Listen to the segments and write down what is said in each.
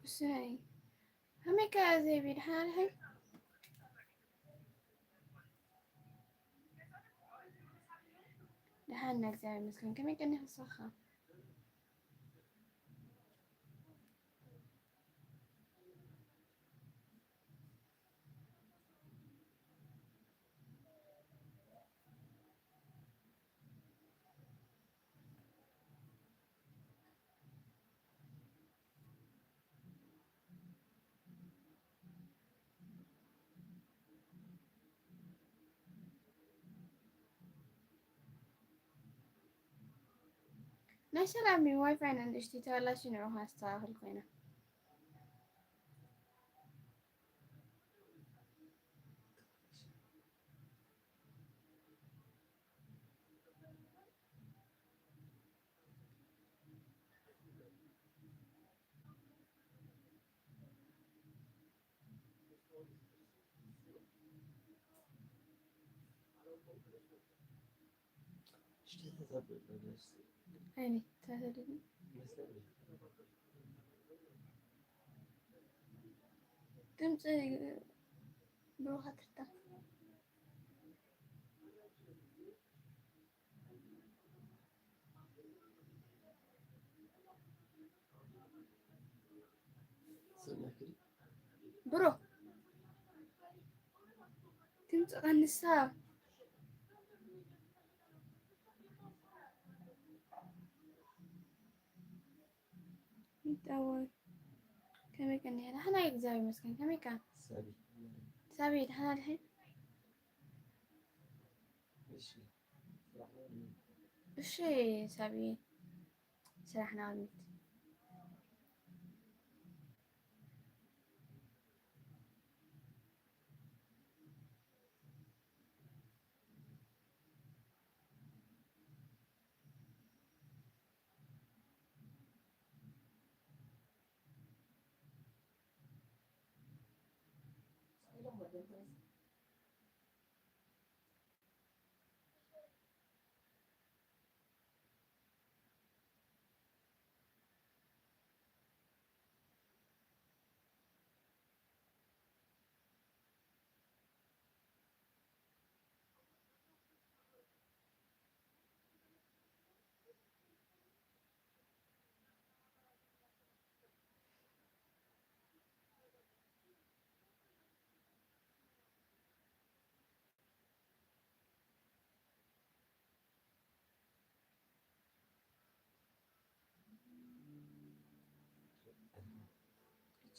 سناي همي كازي بيد حالها دهانك زي مسكين كمي كني هصخة نشر من واي فاي عند اشتيتا لا شنو روح استاهل قينا يعني تهددني تمشي بروح ترتاح بروح تمشي عن الساعة انت اول كم كان هنا حنا يجزاوي مسكين كم كان سابي حنا الحين الشي سابي سرحنا الميت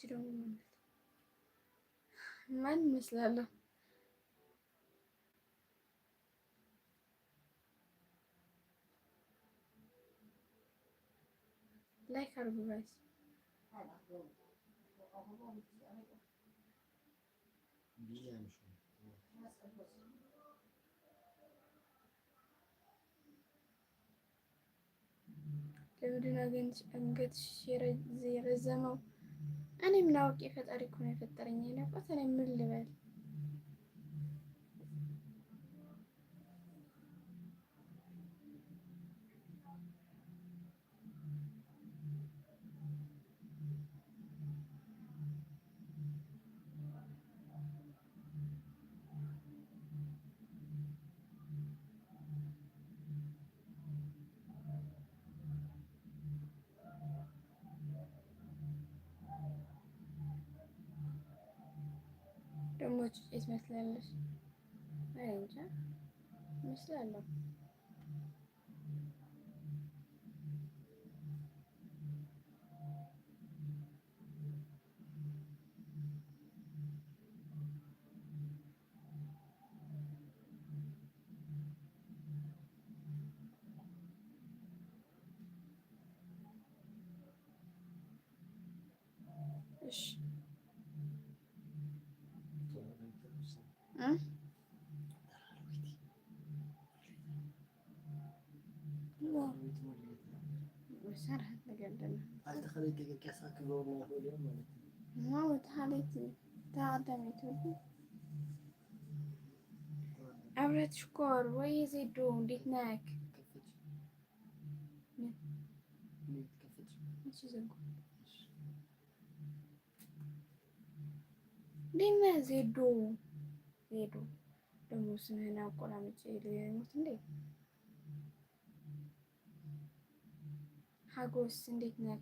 يجرون من مثل لايك أرجو بس لودنا أنقد شير زي رزمو أنا مناو كيف أريكون يفترني أنا فأنا من اللبل ደግሞ ጭጭ ትመስላለች። እኔ እንጃ እመስላለሁ። እሺ وسرحت لقدنا ما وتحالتي تعدمي تودي أبرد شكور وي زيدو ديتناك مش زنقو እንዴት ነህ ዜዶ? ዜዶ ደግሞ ስምህን አቆላምጬ ልሞት እንዴ? ሀጎስ እንዴት ነህ?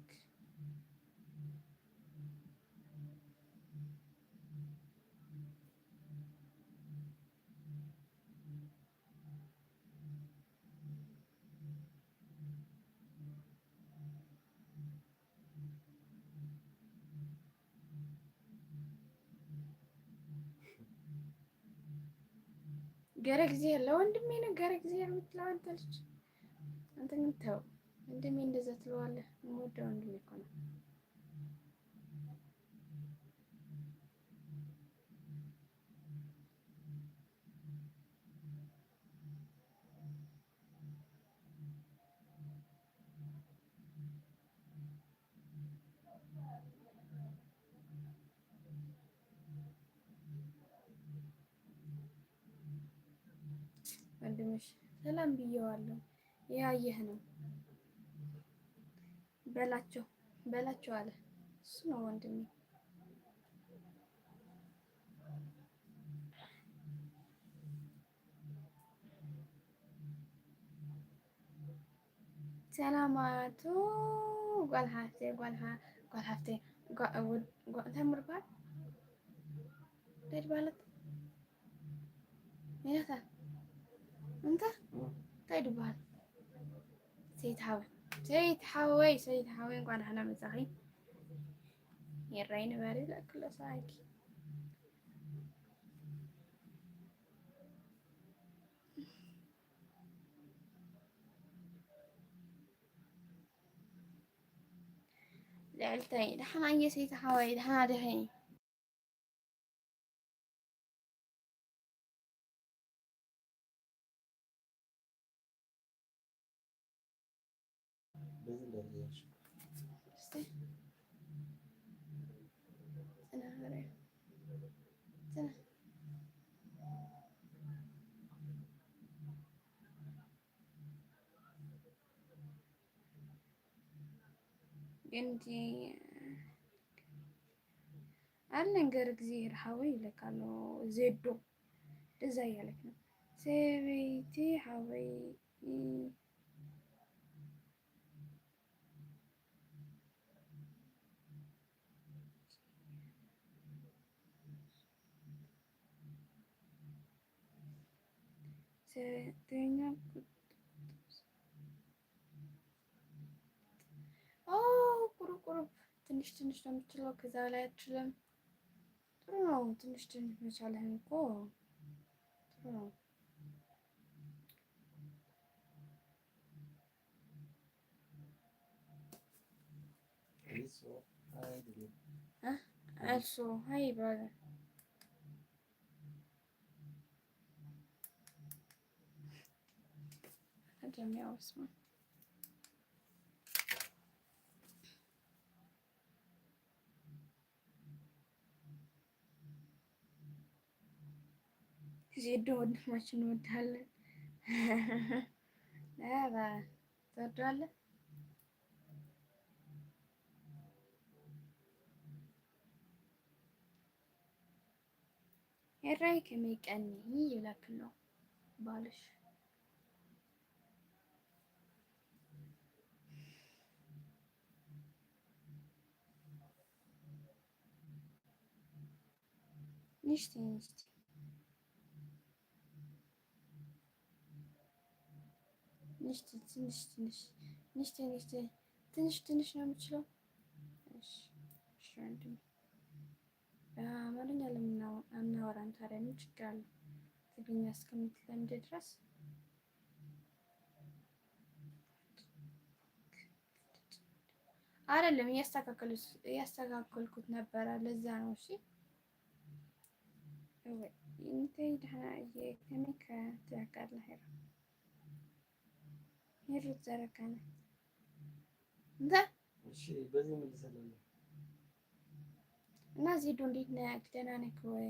ገረ ጊዜ ለወንድሜ ነው ገረ ጊዜ የምትለው አንተ ልጅ፣ አንተ ምን ተው ወንድሜ እንደዛ ትለዋለህ? የምወደው ወንድሜ እኮ ነው። ወንድምሽ ሰላም ብየዋለሁ። ያየህ ነው በላቸው በላቸው አለ። እሱ ነው ወንድሜ። ሰላማቱ ጓልሃፍቴ ጓልሃፍቴ ተምርባል ደድ ባለት ይነታ እንተ ታይዱ ባል ሰይድ ሓወይ እንኳን ደህና መጻኺ የራይ ነባሪ ለክሎ ሳይኪ ልዕልተይ ደሕና እየ ሰይድ ሓወይ ደሕና ድኺ እንጂ አልነገር ጊዜ ሓወይ ይለካሎ ዜዶ እዛ እያለች ነው ሰበይቲ ሓወይ ሰተኛ ቁርቁርብ ትንሽ ትንሽ ነው የምትችለው፣ ከዛ ላይ አትችልም። ጥሩ ነው ትንሽ ትንሽ መቻልህን እኮ ጥሩ ነው። አልሶ ሀይ ይባላል። እንደሚያወስማ ዜዶ ወንድማችን እንወድሃለን። ኧረ ትወደዋለህ? ኤራይ ከመይቀኒ ይላክሎ ባልሽ ንሽቲ ትንሽ ትንሽ ነው የምችለው። እሺ ወንድሜ በአማርኛ ለምን አናወራም ታዲያ? ምን ችግር አለው? ትግርኛ እስከምትለምድ ድረስ አይደለም እያስተካከልኩት ነበረ። ለዛ ነው። እሺ እንተ ደህና ከመይ ትያቃላ ሄሩት ዘረከነ እንተ በዚህ መልሰለኝ እና ዜዶ እንዴት ነህ? ደህና ነህ ወይ?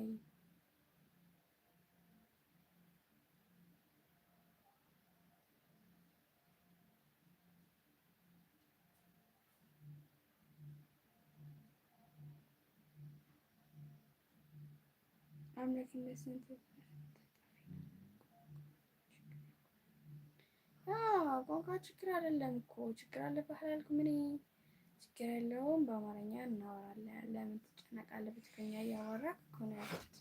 አምላክነት ስንት ቋንቋ ችግር አይደለም እኮ ችግር አለብህ አላልኩም እኔ። ችግር የለውም በአማርኛ እናወራለን። ለምን ትጨነቃለህ? በትግርኛ እያወራህ እኮ ነው ያልኩት።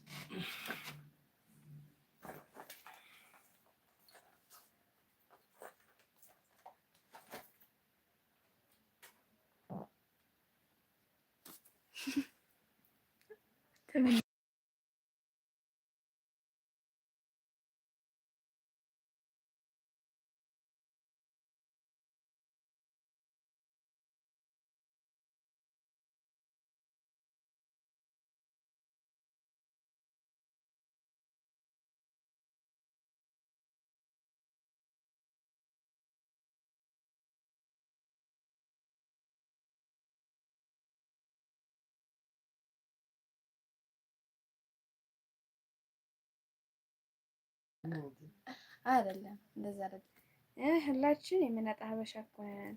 አይደለም እንደዛ አይደለም። ሁላችን የምናጣ ሀበሻ እኮ ነን።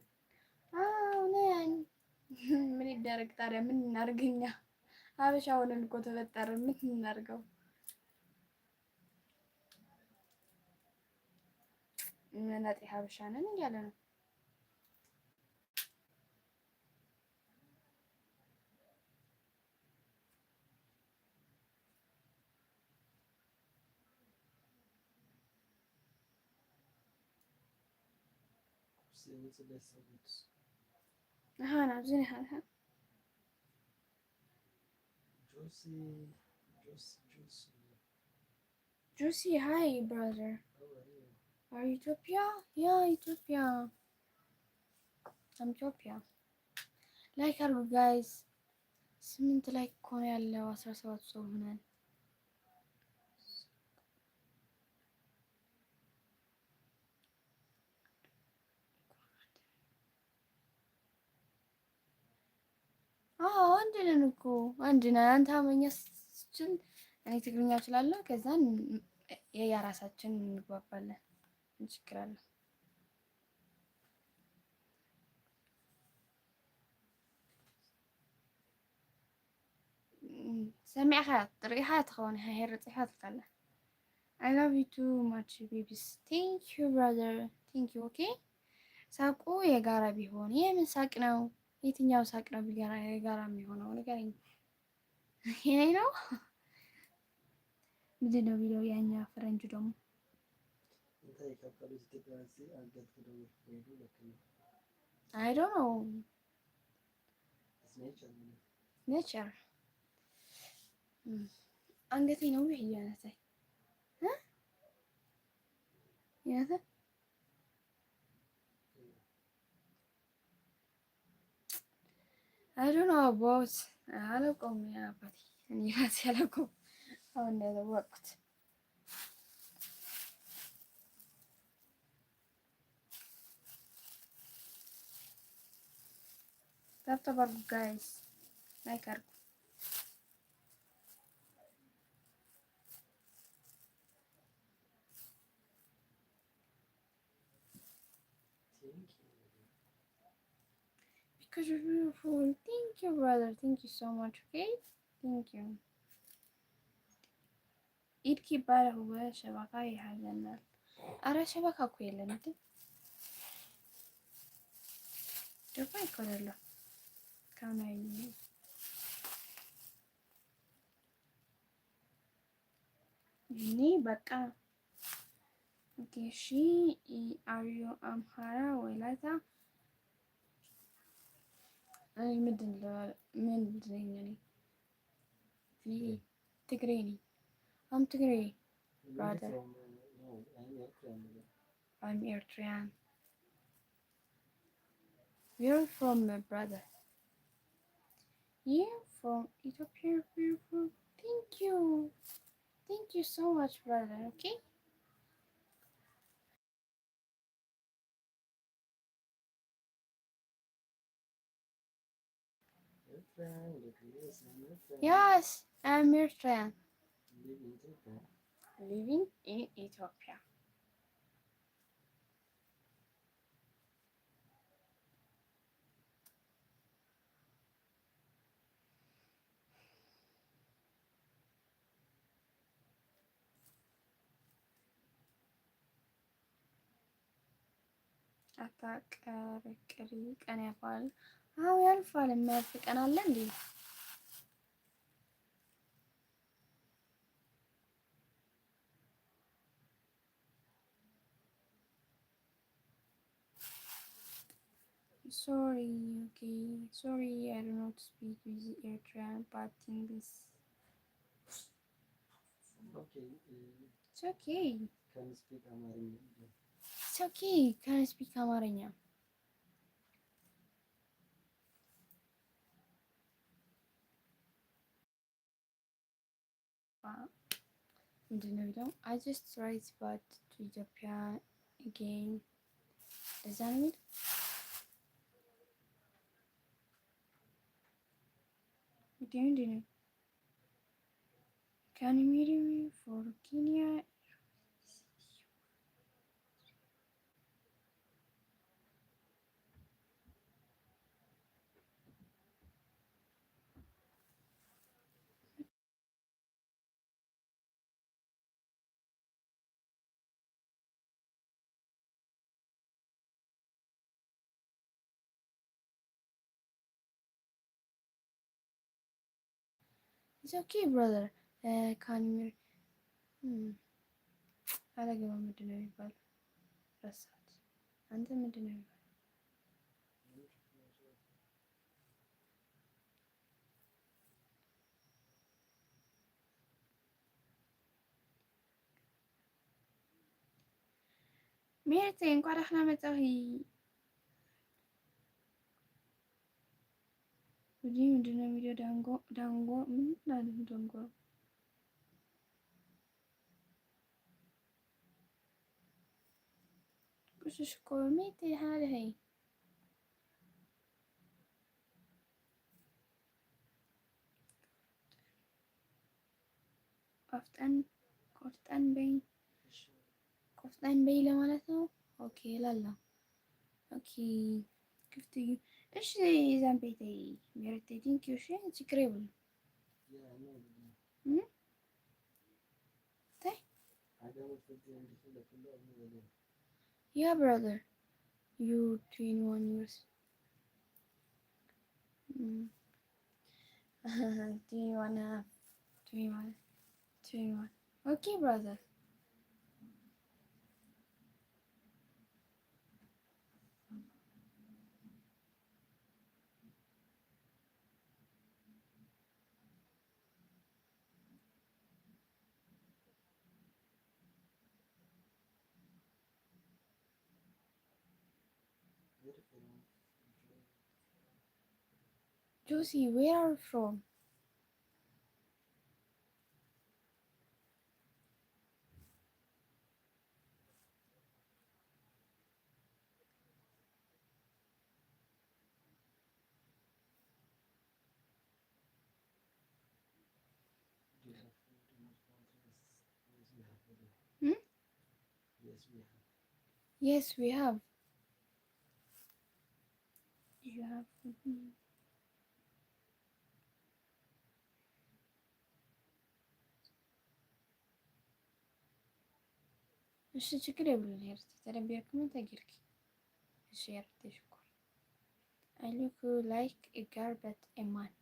አዎ ነን። ምን ይደረግ ታዲያ? ምን እናድርግኛ? ሀበሻ ሆነን እኮ ተፈጠርን። ምን እናድርገው? መናጤ ሀበሻ ነን እያለ ነው። ها زين ها Juicy, hi brother. Are you Ethiopia? Yeah, Ethiopia. I'm Ethiopia. Like አድርጉ guys. 8 ላይክ እኮ ነው ያለው 17 ሰው ሆነን። አንድ ነን እኮ አንድ ነን። አንተ አማርኛ ስትችል እኔ ትግርኛ እችላለሁ። ከዛን የራሳችን እንግባባለን። ምን ችግር አለ? ሰሚዕኻ ጥሪኢኻ ትኸውን ሃይር ፅሒኻ ትካለ I love you too much babies. Thank you brother. Thank you. Okay. ሳቁ የጋራ ቢሆን የምን ሳቅ ነው? የትኛው ሳቅ ነው የጋራ የሚሆነው? ንገረኝ። ይሄ ነው ምንድን ነው የሚለው ያኛ ፈረንጁ ደግሞ I don't know. Nature. አንገቴ ነው ይሄ ያነሳኝ ያነሳ I don't know about አላውቀውም። አባቴ እኔ ራሴ አላውቀውም። አሁን እንዳወቅኩት ታብታብ አድርጉ ጋይስ፣ ላይክ አድርጉ። Because you're beautiful. Thank you brother. Thank you so much. Okay. Thank you. ኢድኪ ይባላል ሸበካ ይሃዘናል። አረ ሸበካ እኮ የለም እንዴ ደፋ ይቆላል ካናይ እኔ በቃ ኦኬ እሺ አሪዮ አምሃራ ወላታ ምንድን ነኝ እኔ ትግሬ ነኝ። I'm Tigray, brother. I'm Eritrean. Where are you from, my brother? Yeah, from Ethiopia, beautiful. Thank you. Thank you so much, brother. Okay? Yes, I'm Eritrean. Living in Ethiopia. አታቀርቅሪ ቀን ያልፋል። አዎ ያልፋል። የሚያልፍ ቀን አለ እንዴ? Sorry, okay. Sorry, I do not speak with Eritrean, but English. Okay. It's okay. Can you speak Amharic? It's okay. Can I speak አማርኛ? ምንድን ነው የሚለው? I just write back to Ethiopia again. እንደዛ ነው የሚለው? ምንድን ነው? Can you marry me for Kenya? It's okay, brother. Can you marry? አላገባም። ምንድን ነው የሚባለው? ረሳሁት። አንተ ምንድን ነው የሚባለው? ሜርቴ እንኳን ደህና መጣህ። እዚህ ምንድን ነው የሚለው? ዳንጎ ምን ማለት ነው? ዳንጎ kushሽ ኮሜት هذا هي ቆፍጠን ቆፍጠን በይ ለማለት ነው። ኦኬ ላላ ኦኬ ክፍት እዩ። እሺ እዛን ቤተይ ሜርቴ ቲንክ ዩ እሺ ችግር የለም። Yeah, brother. You 21 years. 21, 21. Okay, brother. Josie, where are you from? Hmm? Yes, we have. You have. እሺ ችግር የለም። ሄርት ተረቢያክም ተጊርኪ እሺ ሄርት ሽኩር I look like a girl but a man.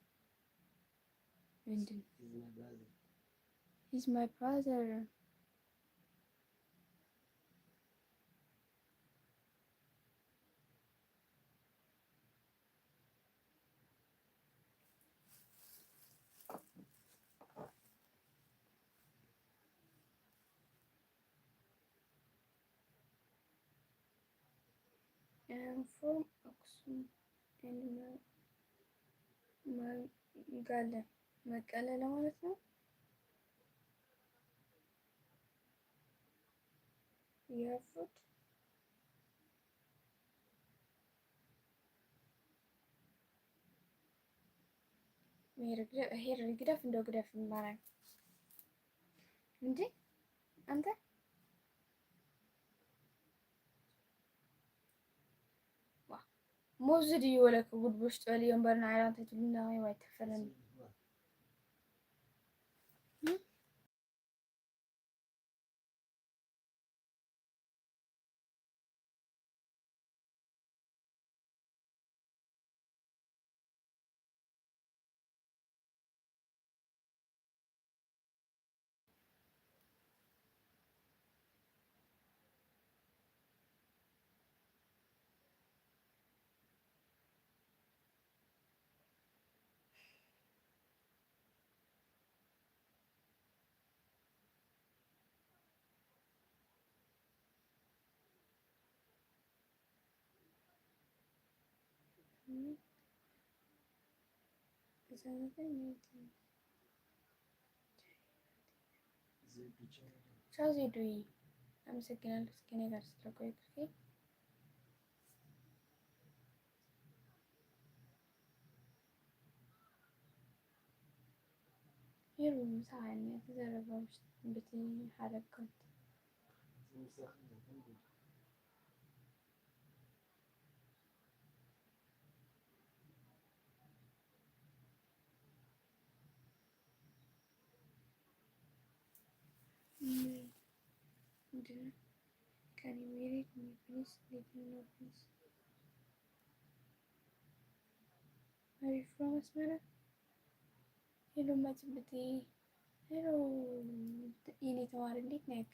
ምንድን He's my brother. I'm from Aksum and መቀለ ለማለት ነው። የፉት ሄር ግደፍ እንደው ግደፍ ማረግ እንዴ አንተ موزدي ولا كقول بوشت اليوم برنا عيران تقولنا ما يتفرن ቻው ዜዶዬ፣ አመሰግናለሁ እስከ እኔ ጋር ስለቆየሽ። يروي مساعة إني أتدرب بتي حركات. Can you read me please? Did you know please? Are you from Asmara? Hello Majbati. Hello የኔ ተማሪ እንዴት ነህ?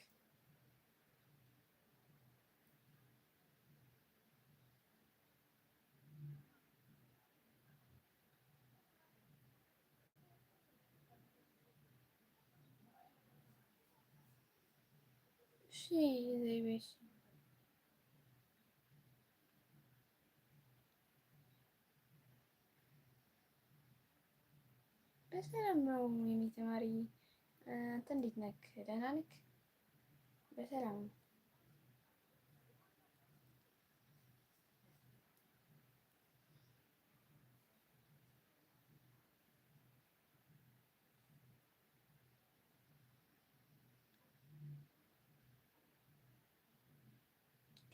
እሺ ዘይቤሽ በሰላም ነው የኔ ተማሪ። አንተ እንዴት ነህ? ደህና ነህ? በሰላም ነው።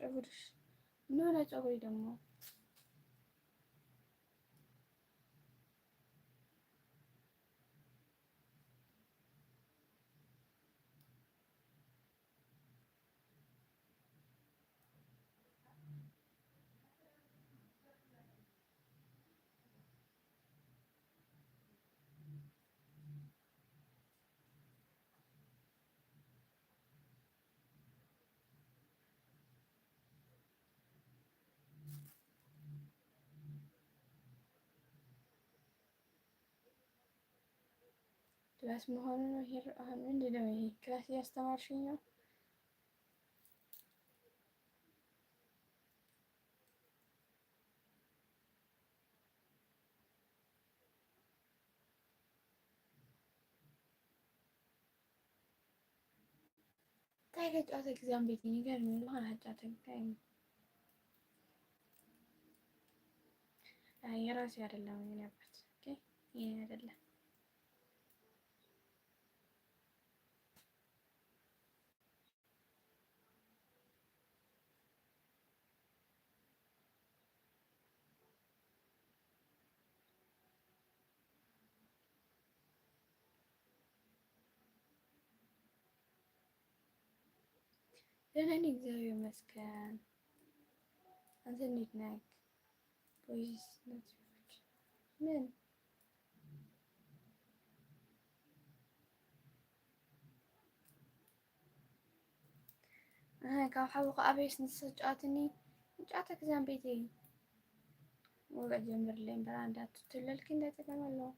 ፀጉርሽ ምን ሆነ? ፀጉሬ ደግሞ ክላስ መሆኑ ነው። ይሄ አሁን ምንድን ነው? ይሄ ክላስ እያስተማርሽኝ ነው? ታይ ከጨዋታ ጊዜም ቤት ይገርም ነው። አጫተኝ የራሴ አይደለም ምን ያባት ኦኬ፣ ይሄ አይደለም ደህና ነኝ እግዚአብሔር ይመስገን። አንተ እንዴት ነህ? ወይስ ነጥፎች ምን ካብ ሓዊኹ ኣበይስ ንትሰጫወትኒ ጫወታ ክዛን ቤት እዩ ወግዕ ጀምርለይ እምበር እንዳትትለልኪ እንዳይጠቀም ኣለዎ።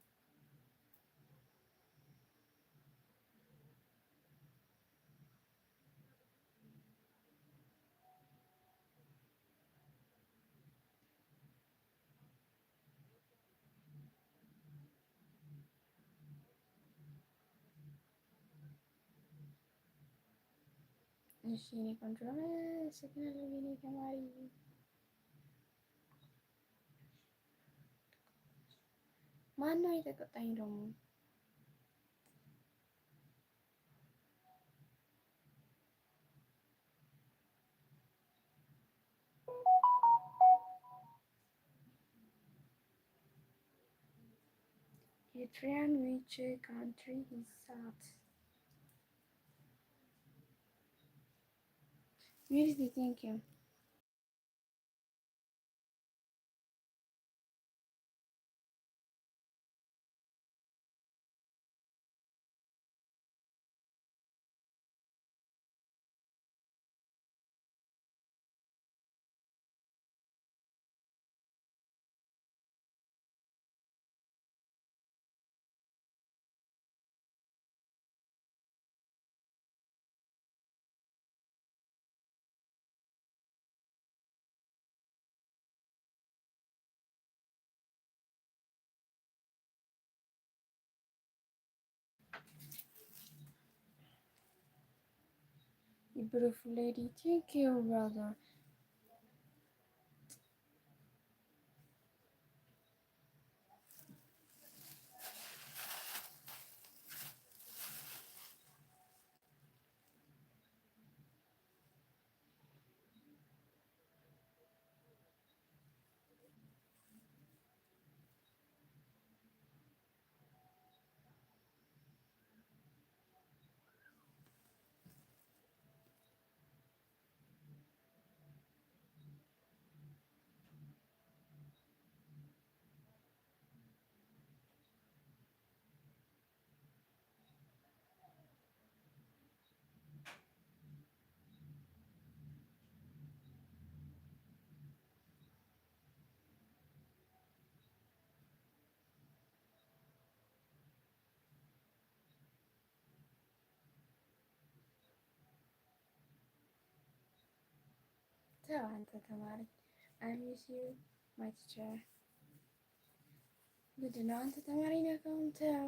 እሺ የኔ ቆንጆ አመሰግናለሁ የኔ ተማሪ። ማነው የተቆጣኝ ደግሞ? ኤርትራን ዊች ካንትሪ ኢዝ ዛት? ሪሊ ቴንክ ዩ beautiful lady. Thank you, brother. ተው አንተ ተማሪ I miss you my teacher ምንድን ነው አንተ ተማሪ ነህ አሁን ተው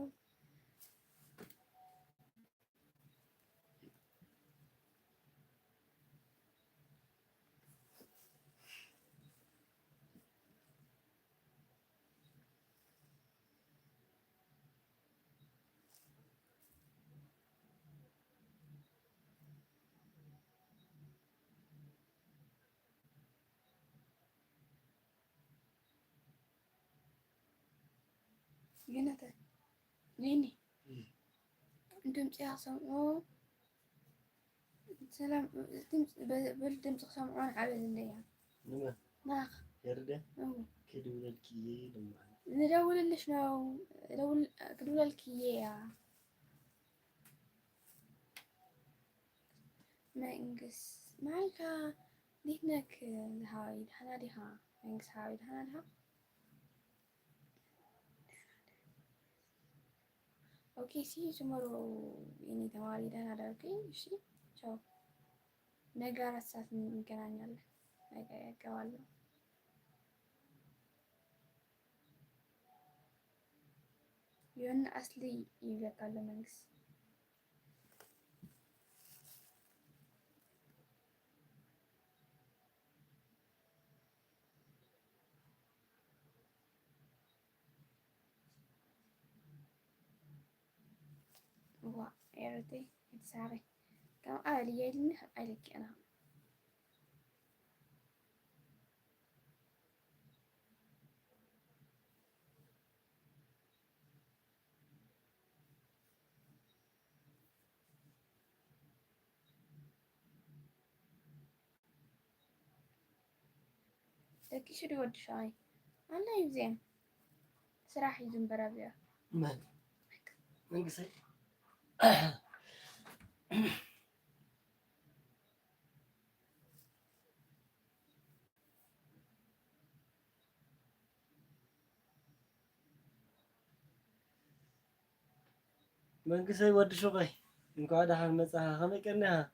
ግን አንተ ኔኒ ድምፅ ያሰምዑ ሰላም ድምፅ ክሰምዑን ዓበል እንደያ ናኽ يرد كدولك يلما ندولልሽ ነው ክድውለልክ እያ መንግስት ማልካ እንዴት ነክ ዝሃዋይ ደህና ዲኻ መንግስት ሃዋይ ደህና ዲኻ ኦኬ ሲ ቱሞሮ የኔ ተማሪ ደህና ደርክ እሺ ቻው ነገ 4 ሰዓት እንገናኛለን ነገ እገባለሁ የሆነ አስሊ ይበቃል መንግስት ዋ ኤርቴ የተሳረ كم قال يلي عليك أنا لكن شو يود شاي الله يزين صراحة يزين برابيا من قصي من قصي ود شغي إنكو هذا حال مساحة خمي كنها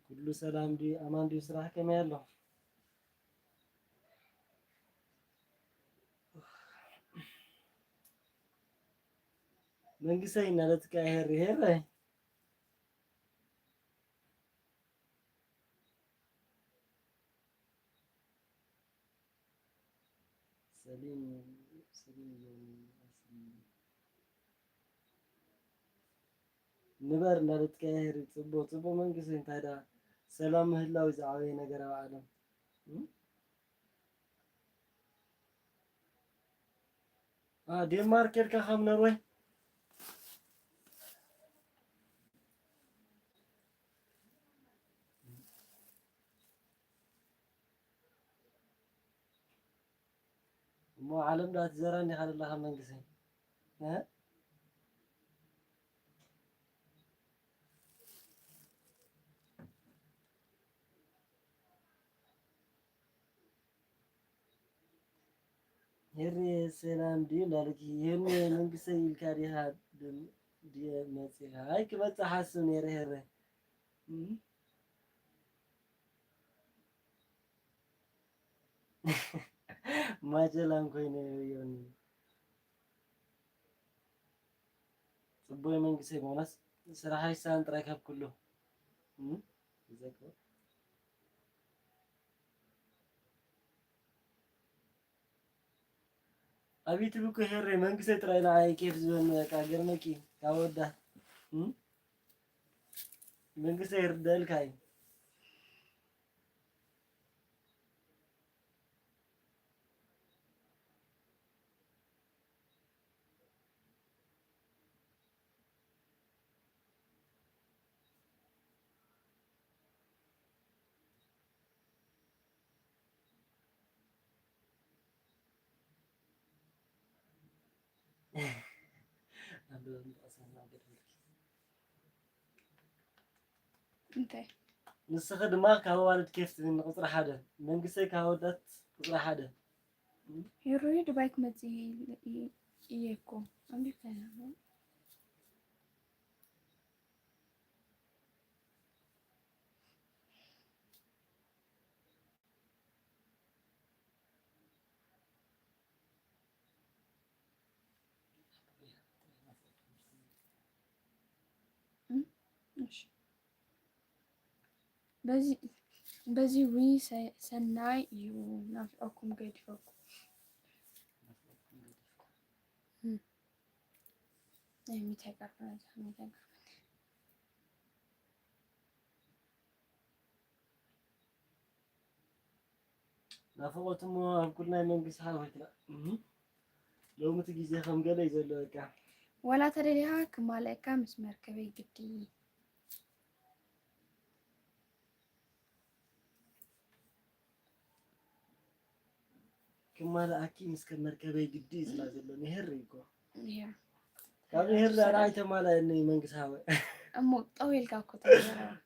كل سلام دي أمان دي صراحة كما يلا من قصي نالتك هيري هيري سليم يوم نبر نالتكاهر ጽቦ መንግስት እንታዳ ሰላም ምህላው ዛሬ ነገር ዓለም ዴንማርክ የልካ ኸምነር ወይ ሞ ዓለም ዳት ዘራን ይኸለላ መንግስት هري سلام دي لالك هري منقسي الكاري هاد دي مسيها هاي كبت حسن هري ማጀላን ኮይነ ይሁን ጽቦይ መንግስት ይሞናስ ስራሐይ ሳን ጥራከብ ኩሉ ይዘከው አቢት ሉክ ሄሬ መንግስት ጥራይና አይ ኬፍ ዝሆን ካገርመቂ ካወዳ መንግስት ይርዳል ካይ انت نسخة دماغ كهوالد كيف نقطر حدا من قصي كهودات قطر حدا يروي دبايك متي يكو عندي كلام ماشي بزي وي سناي يو نافعكم قيد فوق ميتاقر ميتاقر نافقتم كلنا من قصها وكلا لو متجي زي خم قال يزلوا كا ولا ترى لها كمالك مسمار كبي قدي كمال أكيد مسكمر كبي جدي زلازلوا نهريكو يا كم نهر راعي تمالا إني من قصها أمو طويل كاكو تزرع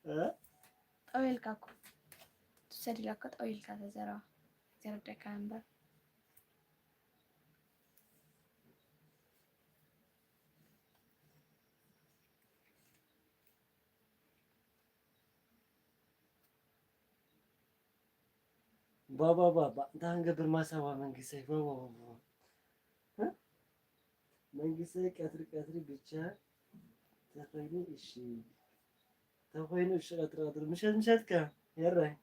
طويل كاكو تسري لك طويل كاكو تزرع ترد كامبر بابا ده قبل ما سوى من قصي بابا من قصي كثر بيتشا تخيني إشي تخيني إيش أترى مشهد كا يلا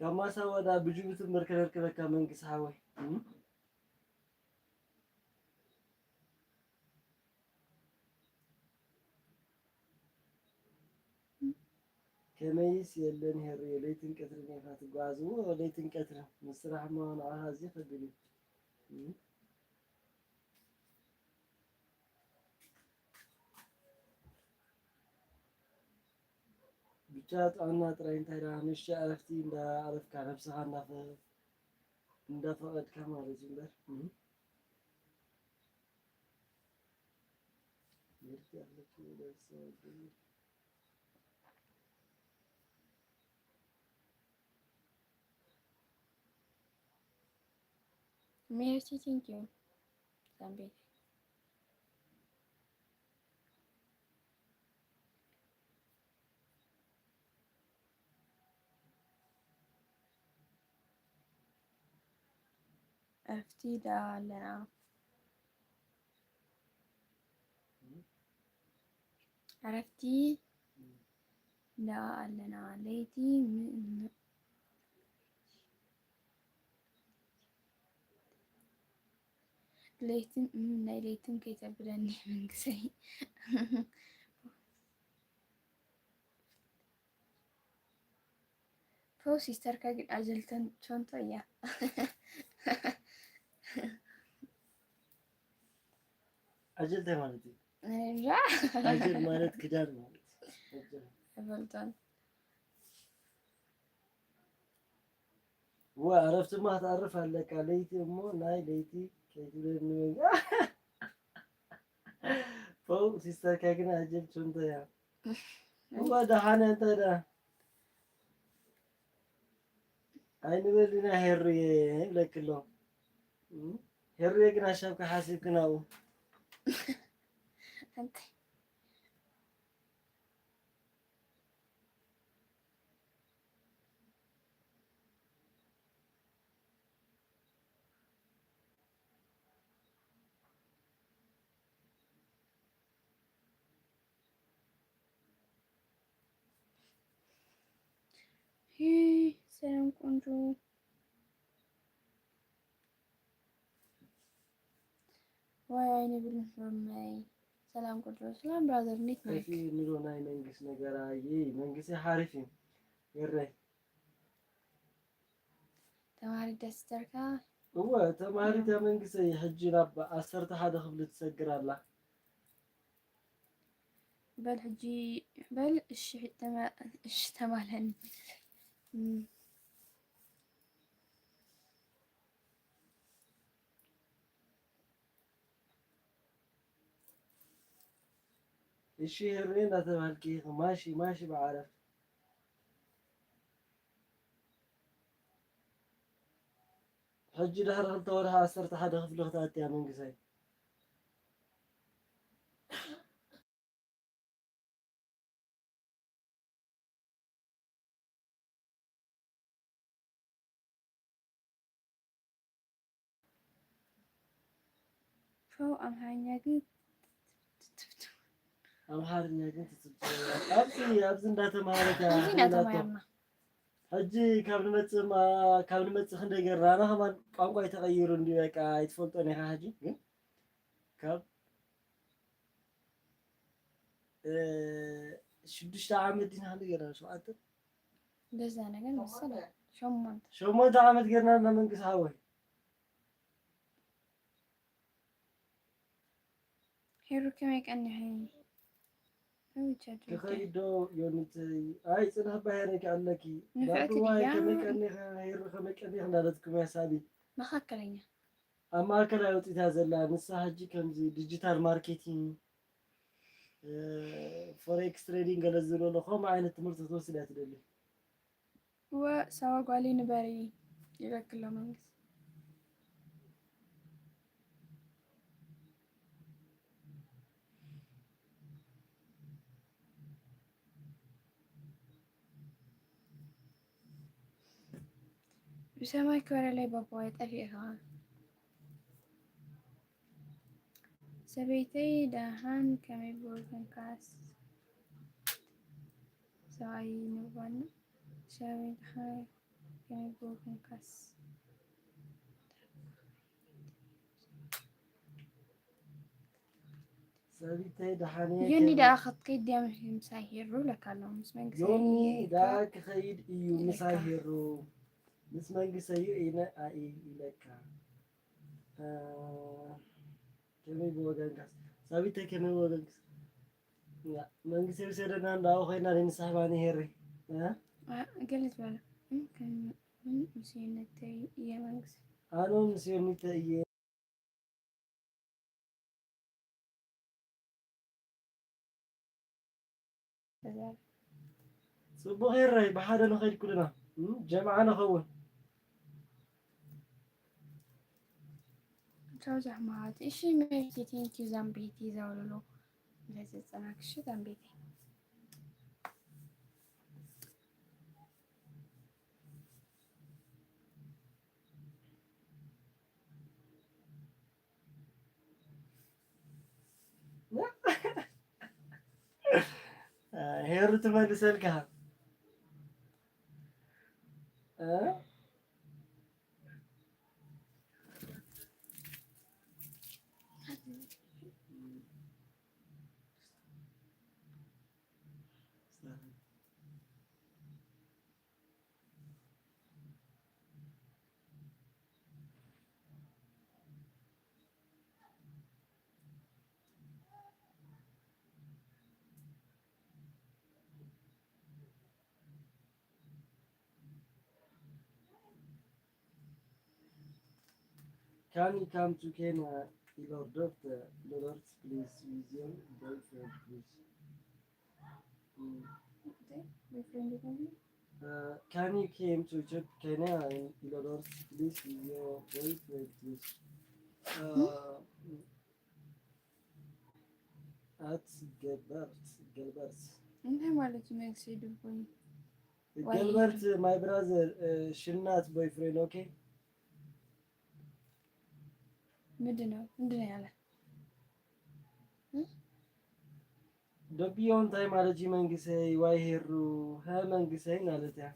كما سوى ده بجوبة المركز كذا كمان قصاوي كميس يلن هري ليتن كثر نفات الجوازو وليتن كثر مصرح ما أنا هذي فدلي بجات أنا ترى أنت مش عرفتي إن عرف كان بصح إن فقد كمان رجل يرجع لك ولا يسوي ميرسي ثانك يو زامبي عرفتي دا لنا عرفتي لا لنا ليتي ليتن كي تبرني من قصي فو سيستر كاجل أجلتن شونتا يا أجل ده مالتي رجع أجل مالت كدار مالت فلتان وعرفت ما تعرف عليك ليتي مو ناي ليتي كي تقولي فو سيستر كاجنا أجل شونتا يا هو ده حنا أنت ده أين بدنا هري لك له هري كنا شبكة حاسب كناو أنت سلام كونجو واي عيني بالماي سلام كونجو سلام برادر نيت مايك في ملوناي منجس نجراي منجس حارفين هري تماري دستركا هو تماري تا منجس يحجي رب أسرت حدا خبل تسجر الله بل حجي بل إيش تمالن الشيء هرين أتبالكي ماشي ماشي بعرف حجي لهر أنت ورها أسرت حدا خبل اختات يا منجس شو أمهانيا قد أمحارني كنت تبصر أبزن داتا مهارك أزينا تمايرنا حجي كابن متص خندق الرانا كمان قام يتغير عندي بقى يتفلتوني حاجي كاب شدش عامد دين هذا جرا شو عاد دزانا قد مسلا شو شو ما تعمد جرنا من قصاوي هيرو كما كأني هاي هو تشاتو كخيدو يونت أي سنة بهرك علىكي نفعت برضو هاي لي كم هيرو كم خلالتكم يا سابي ما خكرينا أما كلا يوتي تازلا نصها حجي كم زي ديجيتال ماركتينج فوركس تريدينج على الزلول خو ما عين تمرت توصلات لي وسواق علي نباري يبقى كله منقص بسماي كورا لي بابا يتأفي سبيتي دهان كمي بورغن كاس سواي نوبانا سبيت دهان كمي بورغن كاس سبيتي دحانية يوني دا أخذ كيد ديام مساهيرو لكالو مسمنك يوني دا كخيد إيو مساهيرو مسمنك سيو إينا أي إلكا كمي بورغن كاس سبيتي كمي بورغن كاس لا منك سيو سيدنا داو خينا لين سحباني هيري قلت بلا ممكن مسينتي إيا منكس أنا مسيونيتا إيه صبو غير بحدا نخيل كلنا جمعنا خون توزح معات إشي ميتي تينكي زنبيتي زولولو لازم تسألك شو زنبيتي هيرو تملس لكها Can you come to Kenya, Lord, please, with your boyfriend, please? Can you came to Kenya and Lord, please, with your boyfriend, please? ገልበርት እንደ ማለት መንግስት ይዱብኝ ገልበርት ማይ ብራዘር ሽናት ቦይፍሬንድ ኦኬ ምንድነው ያለ ደቢዮን ታይ ማለት መንግስት ዋይ ሄሩ መንግስት ማለት ያ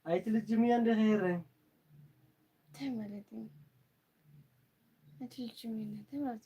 አይት ልጅም ያንደ ሄረ ተመለጥ አትልጅም ይነ ተመለጥ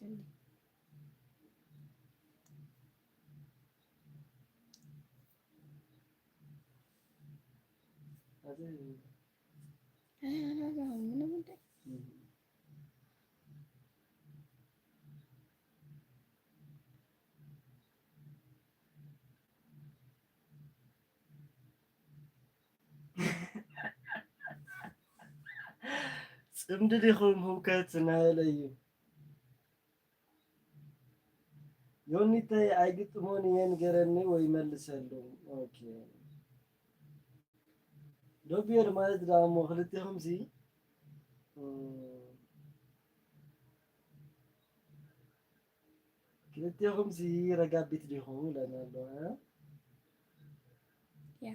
ጽምድ ዲኹም ሁከት ናለዩ ዮኒተ አይግጥሞን የንገረኒ ወይ መልሰለሁ ኦኬ ዶቢየር ማለት ዳሞ ክልቲኹም ሲ ክልቲኹም ሲ ረጋቢት ዲኹም ለናለሁ ያ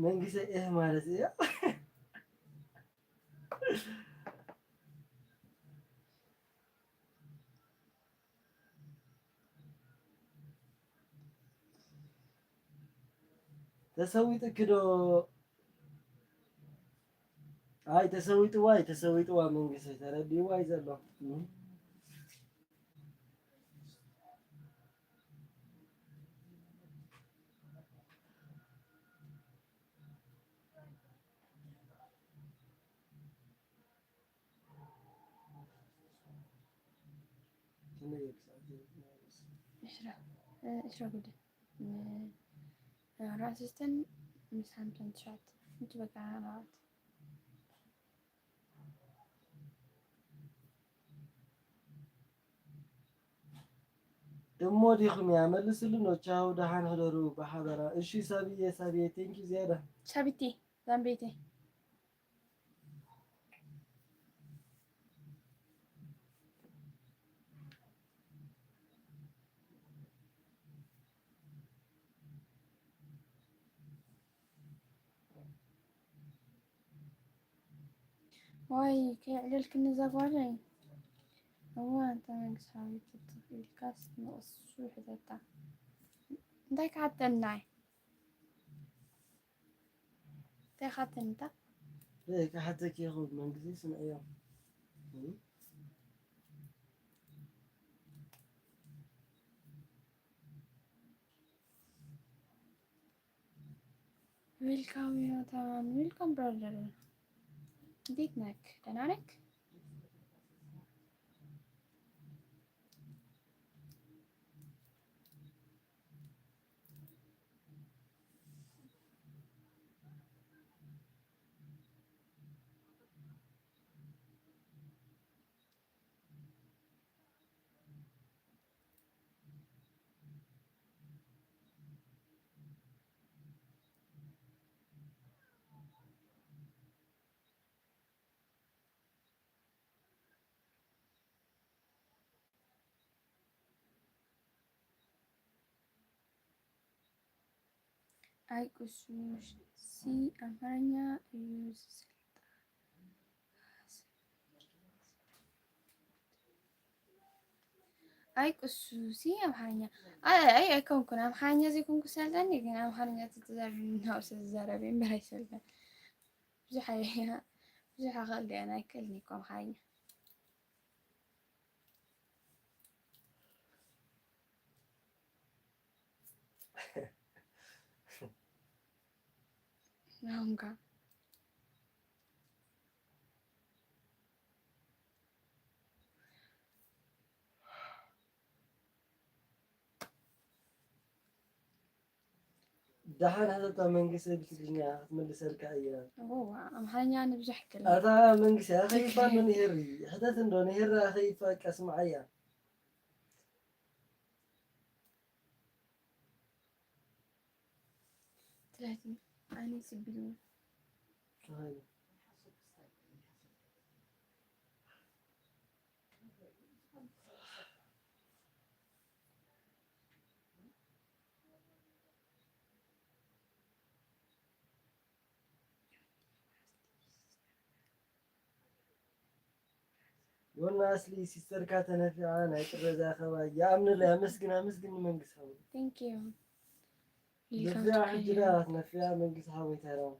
መንግስት ማለት ያ ተሰዊጥ ክዶ አይ ተሰዊጥ ዋ መንግስት ተረዲው አይዘሎ إيش راقول راسستن مسامتن شات أنت بقى عارف ደሞ ዲኹም ያመልስሉ ነው ቻው ደሃን ሆደሩ በሐበራ እሺ ሳቢዬ ቴንኪ ዚያዳ شابتي ذنبيتي واي كيعللك النزافاري هو أنت من ساوي تطفي الكاس نقص شو حدتا دايك حتى الناي دايك حتى انت ليك حتى كيخوض من قديس من أيام ويلكم يا تمام ويلكم برادر እንዴት ነክ ደህና ነክ አይቁሱሽ ሲ አማርኛ ዩዝ አይቁሱሲ አማርኛ አይ አይኮንኩን አማርኛ ዘይኮንኩ ሰልጠኒ ግን አማርኛ ተዛሪብና ተዛረበኝ በላይ ሰልጠን ብዙሕ አኸልዲ ኣነ ኣይክእልኒ እኮ አማርኛ ናምጋ دحين هذا منقص بتجينا ملسلك أيام. أمحاني أنا بجح كلام. هذا منقص أخي فان نهري حدث إنه نهر أخي فك أسمع أيام. ስለዚህ أنا سبيل والناس اللي سيستر كاتنا في عنا يترزا خوا يا أمن الله مسكين من قصة. Thank you. نفيا حجرات نفيا من قصة ترى.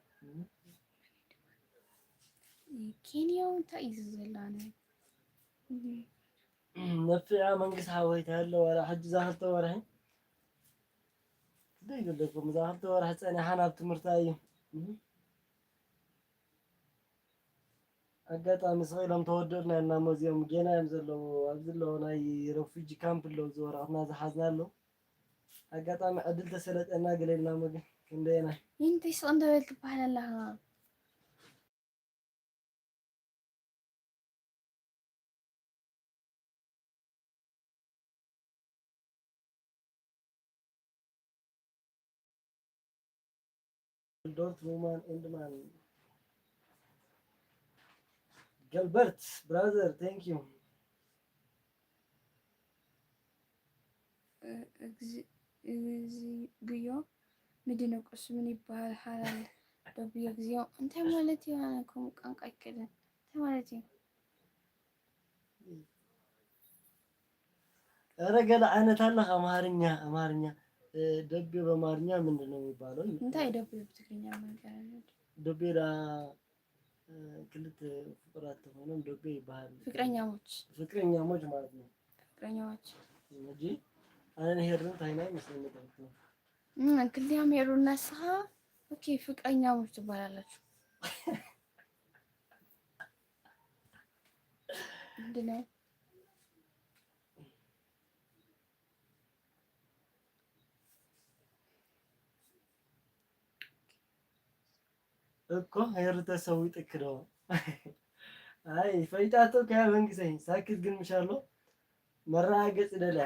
كينيا تعيز زلانة. نفيا من قصة ترى ولا حج زهرت ولا ده يقول لكم زهرت ولا حتى أنا حنابت مرتاي. أجت مسغيلهم تودرنا إن موزيوم جينا يمزلوا ناي رفيجي كامب اللي زوراتنا زحزنا له أجت أدل تسلت أنا قلنا مجن كندينا أنت إيش أنت قلت بحال لها دورت رومان إندمان Gilbert brother thank you بيو مدينة قسمني بحال دبي غزيو أنت مالتي أنا كم كان كده أنت مالتي رجل أنا تلا أمارنيا دبي بمارنيا من دون يبالون أنت أي دبي بتكلم عن كلام دبي را كلت فقرات تفهمون دبي بحال فكرني موج مالتنا فكرني موج نجي أنا هيرن تاينا مسلمة تبعتنا كل يوم يرون الناسها اوكي فكرኛ موج ትባላላችሁ ምንድነው እኮ ሄርተ ሰው ይጥክረው አይ ፈይጣቶ ከመንግሰኝ ሳክት ግን ምሻለው መራገጽ ደላ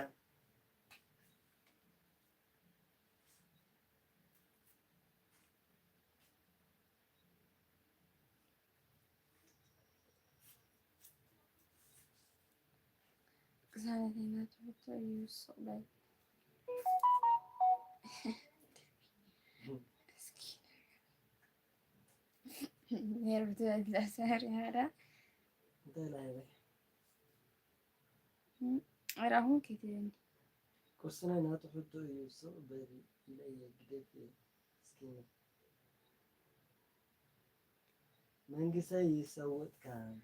زانينا تبطل يوصل يربط الأسعار هذا دلا هاي راهو كده كورسنا ناتو حدو يوصل بدي لا يجدك سكينة منجسة يسوت كان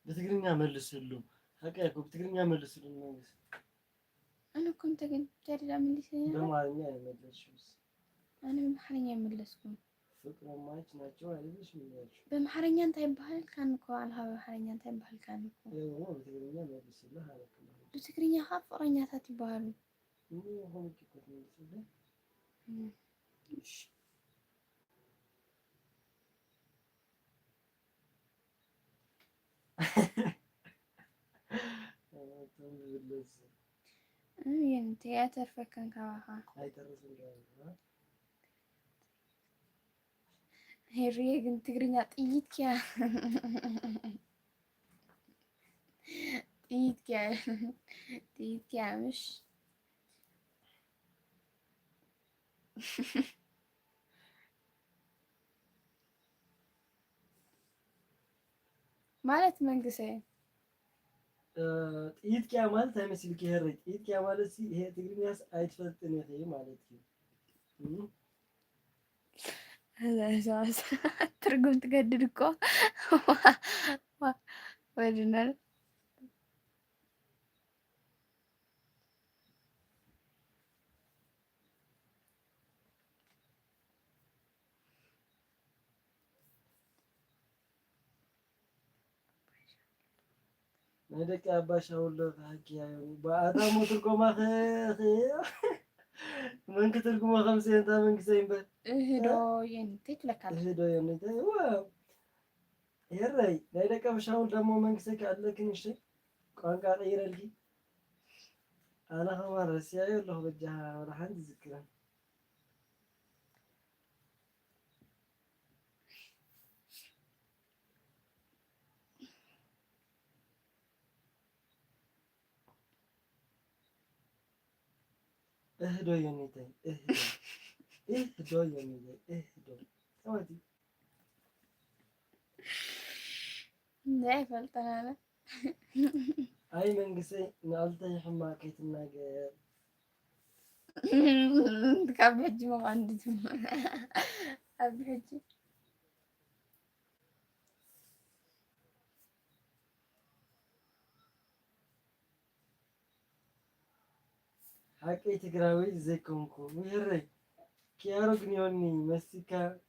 بتقريني أعمل سلو حكاكو بتقريني أعمل سلو منجس أنا كنت قلت جري أعمل لي سنة بمعنى أعمل شوز أنا بمحرني أعمل لسكم فكرة ما يتناجوا عليش من يرش بمحرني أنت يبهل كانكو على هذا بمحرني أنت يبهل كانكو إيه هو بتقريني أعمل سلو هذا كمان بتقريني خاف راني تاتي بهالو مو هم كيف كنت سلو مش يعني تياتر فكان كواها هاي ترسل جاي هيري كنت تقريني طيت كيا طيت كيا مش ማለት መንግስቴ ጥይት ቂያ ማለት አይመስልክ ይሄ ጥይት ቂያ ማለት ሲ ይሄ ትግርኛስ አይትፈልጥን ይሄ ማለት ነው እዛስ ትርጉም ትገድድ እኮ ወድናል ነደቂ አባሻው ለታኪያ ባአዳሙ ትርጎማ من كتر كم 50 تا من كسين بس اهدو ينتي تلكال هدو يمني واو يري لا لك مشاول دمو من كسك عليك نشي كان قال يرلي انا هو رسيا يلو بجها راح عندي ذكرى اهدو يمني اهدو اهدو يمني اهدو سويتي لا فلتنا انا اي من قسي نقلت حماكيت الناقر كاب حجي ما عندي اب حجي حكي تقراوي زيكمكو ويري كيارو جنيوني مسيكا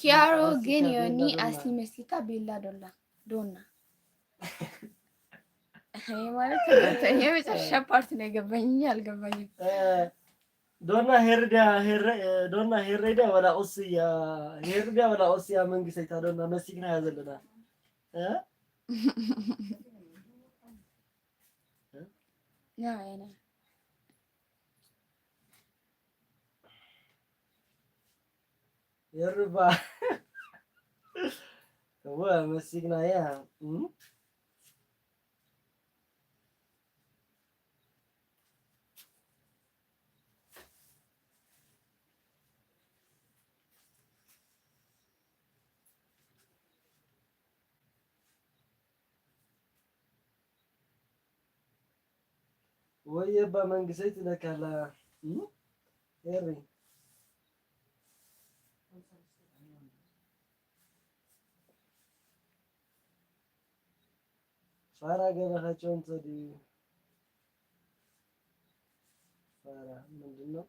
كيارو أسيكا بيلا جينيوني دونا اصلي مسلكا بيلا دونا هي ማለት ሁለተኛ የመጨረሻ ፓርት ነው የገባኝ አልገባኝም። دونا هيردا ولا أوسيا هيردا ولا أوسيا من قسيتا دونا مسيكنا هذا لنا لا يعني يربا هو مسيكنا يا ويبا من قسيت لك على يري فارا ገበካቸውን ተዲ ፋራ ምንድነው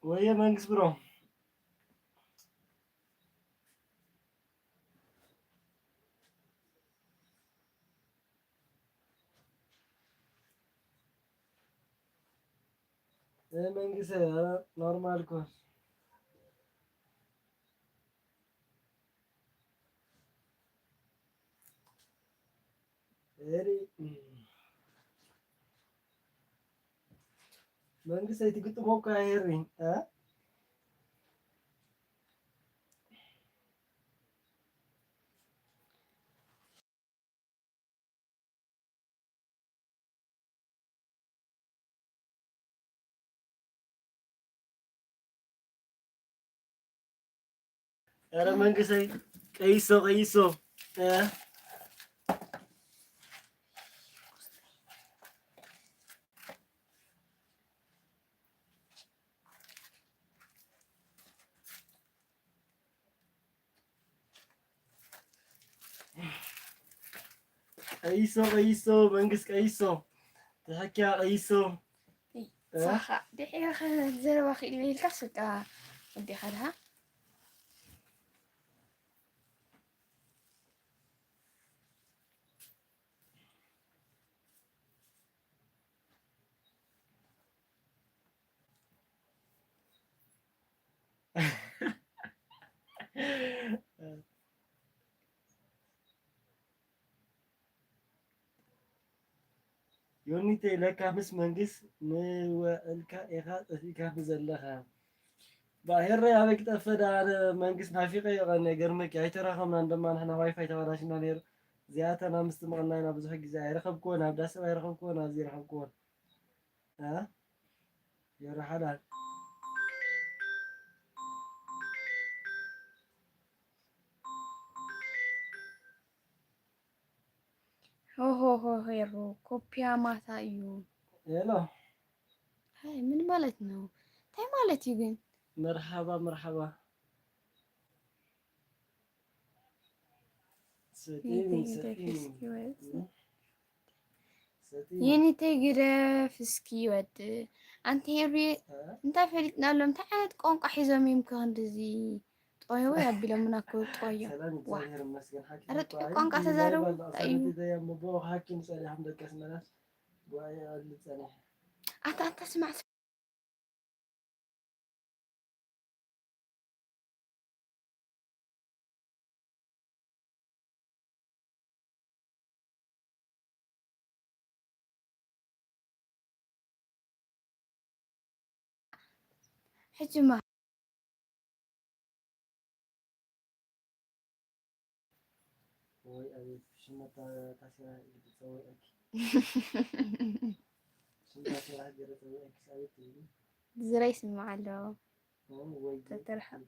ወየ መንግስት ብሮ መንግስት ኖርማል ኮርስ ኤሪ መንግስት አይትግጥሞ ካሄሪ ኧረ መንግስት ቀይሶ ቀይሶ መንግስት ቀይሶ ተሐኪያ ቀይሶ صح دحيح زروا اخي اللي الكسك ودي خدها ዮኒቴ ለካ ምስ መንግስት ንወልካ ኢኻ ጥፊካ ብዘለኻ ባሄረ ያበቅ ጠፈዳ መንግስት ናፊቀ የቀነ ገርመክ አይተራኸምና እንደማ ንሕና ዋይፋይ ተበላሽና ነይሩ زياتنا مستمعنا هنا بزح جزء يرخبكون هبدا سوا يرخبكون هذي يرخبكون ها يا رحلات هو هيرو كوبيا ማታ እዩ ሄሎ ሃይ ምን ማለት ነው ታይ ማለት እዩ ግን مرحبا سليمي يني تجري فسكي ود أنت هري أنت فريد نالهم تعال تقون قحيزة يمكن دزي طيب يا بلا مناكل طيب سلام تزاهر مسكين حكي أردت قون قاسة زارو أيوه يا مبو حكي مسألة حمد كسمناس بوايا اللي تسألة أنت اسمع حجمة وي أبي شو تاسيرا بتسوي أكي شو تاسيرا جرت تسوي أكي سوي تيجي زري اسمع له وي تترحب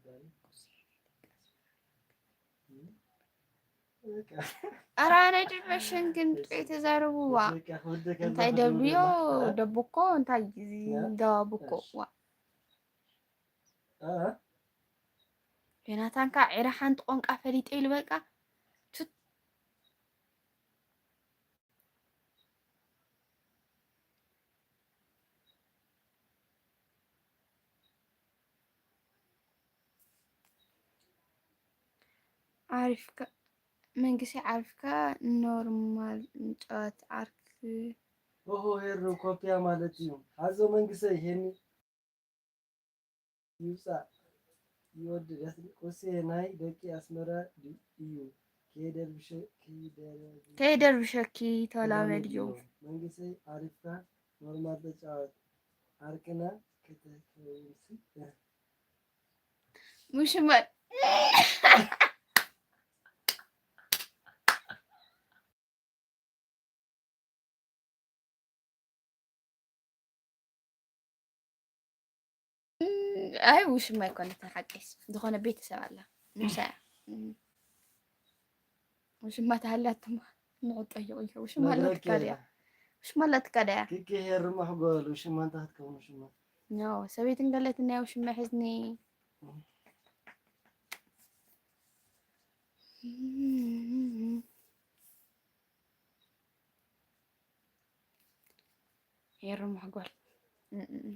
أرانا جبشن كنت تزاروا أنت دبليو دبكو أنت دبكو يوناتان كا عرحان تقون قفليت إلو بقى عارفك منقسي عارفك نورمال نجات عارك هو هيرو كوبيا مالتيو هذا منقسي هني يوسا يود رسل كوسي ناي دكي أسمرا ديو كيدر بشكي طلع مليون منقسي عارفك نورمال تجات عاركنا كتكويسي مش مال أي وش ما يكون تحقيس دخونا بيت سوالا نساء وش ما تهلت نقط أيوه وش ما لا تكاديا وش ما لا تكاديا كيكي هي الرمح قول وش ما انت هتكون وش ما نو سويت انقلت إني وش ما حزني هي الرمح قول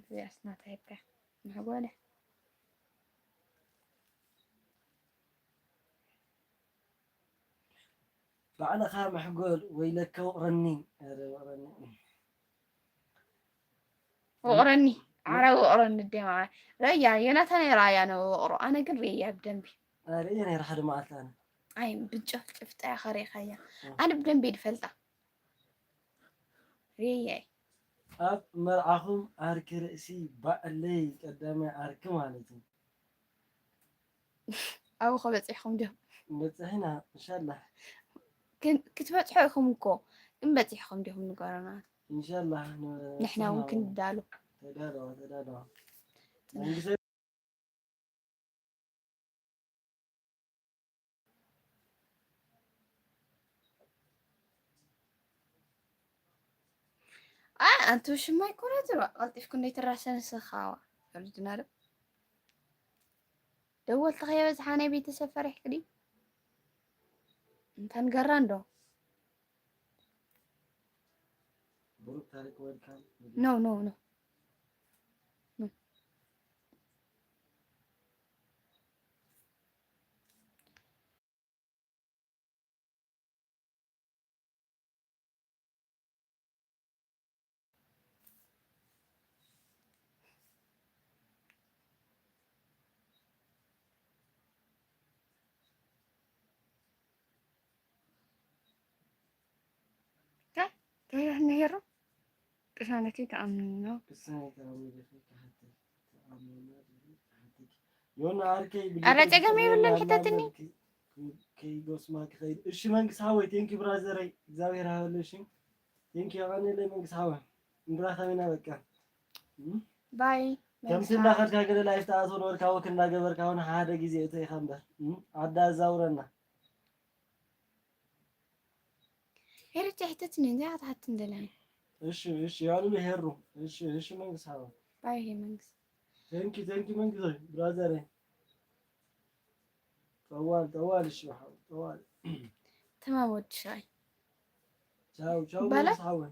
في أسنان هيبقى محقولة بعد خام حقول ويلك ورني وقرني عرا وقرن الدماء ريا يناتني رايا أنا وقرا أنا قل ريا بدنبي أنا راح أدم على ثاني أي بجف شفت آخر خيا أنا بدنبي الفلتة ريا أب مرعهم أرك رأسي بقلي قدامي أرك مالتي أو خبز يخم ده بس هنا إن شاء الله كنت بتحكم كو إن بتحكم ده من قرنات إن شاء الله نحن ممكن ندالو تدالو أنتو وش ما يكون هذا قلت إيش كنا يتراسن السخاوة رجنا دول تخيل بس حاني بيت سفر يحكي أنت نقران دو نو نو نو كيف نهيرو بس أنا كي تأمنينو أنا تجمع ولا محتاتني كي جوس ما كخير إيش منقص هواي تينكي برازري زاوية هاولشين تينكي أغاني اللي منقص هواي نبرا خمينا بكا باي كم سنة خد كاكل لايف تأثور وركاو كنا جبر كاون هذا جزء تي خمبر عدا زاورنا هيري تحتتني دي حتى ندلعي إيش يالو لهيرو إيش منقص هواي باي هي منقص تينكي منقص برازري طوال الشوحة طوال تمام ود شاي تشاو بلا منقص هواي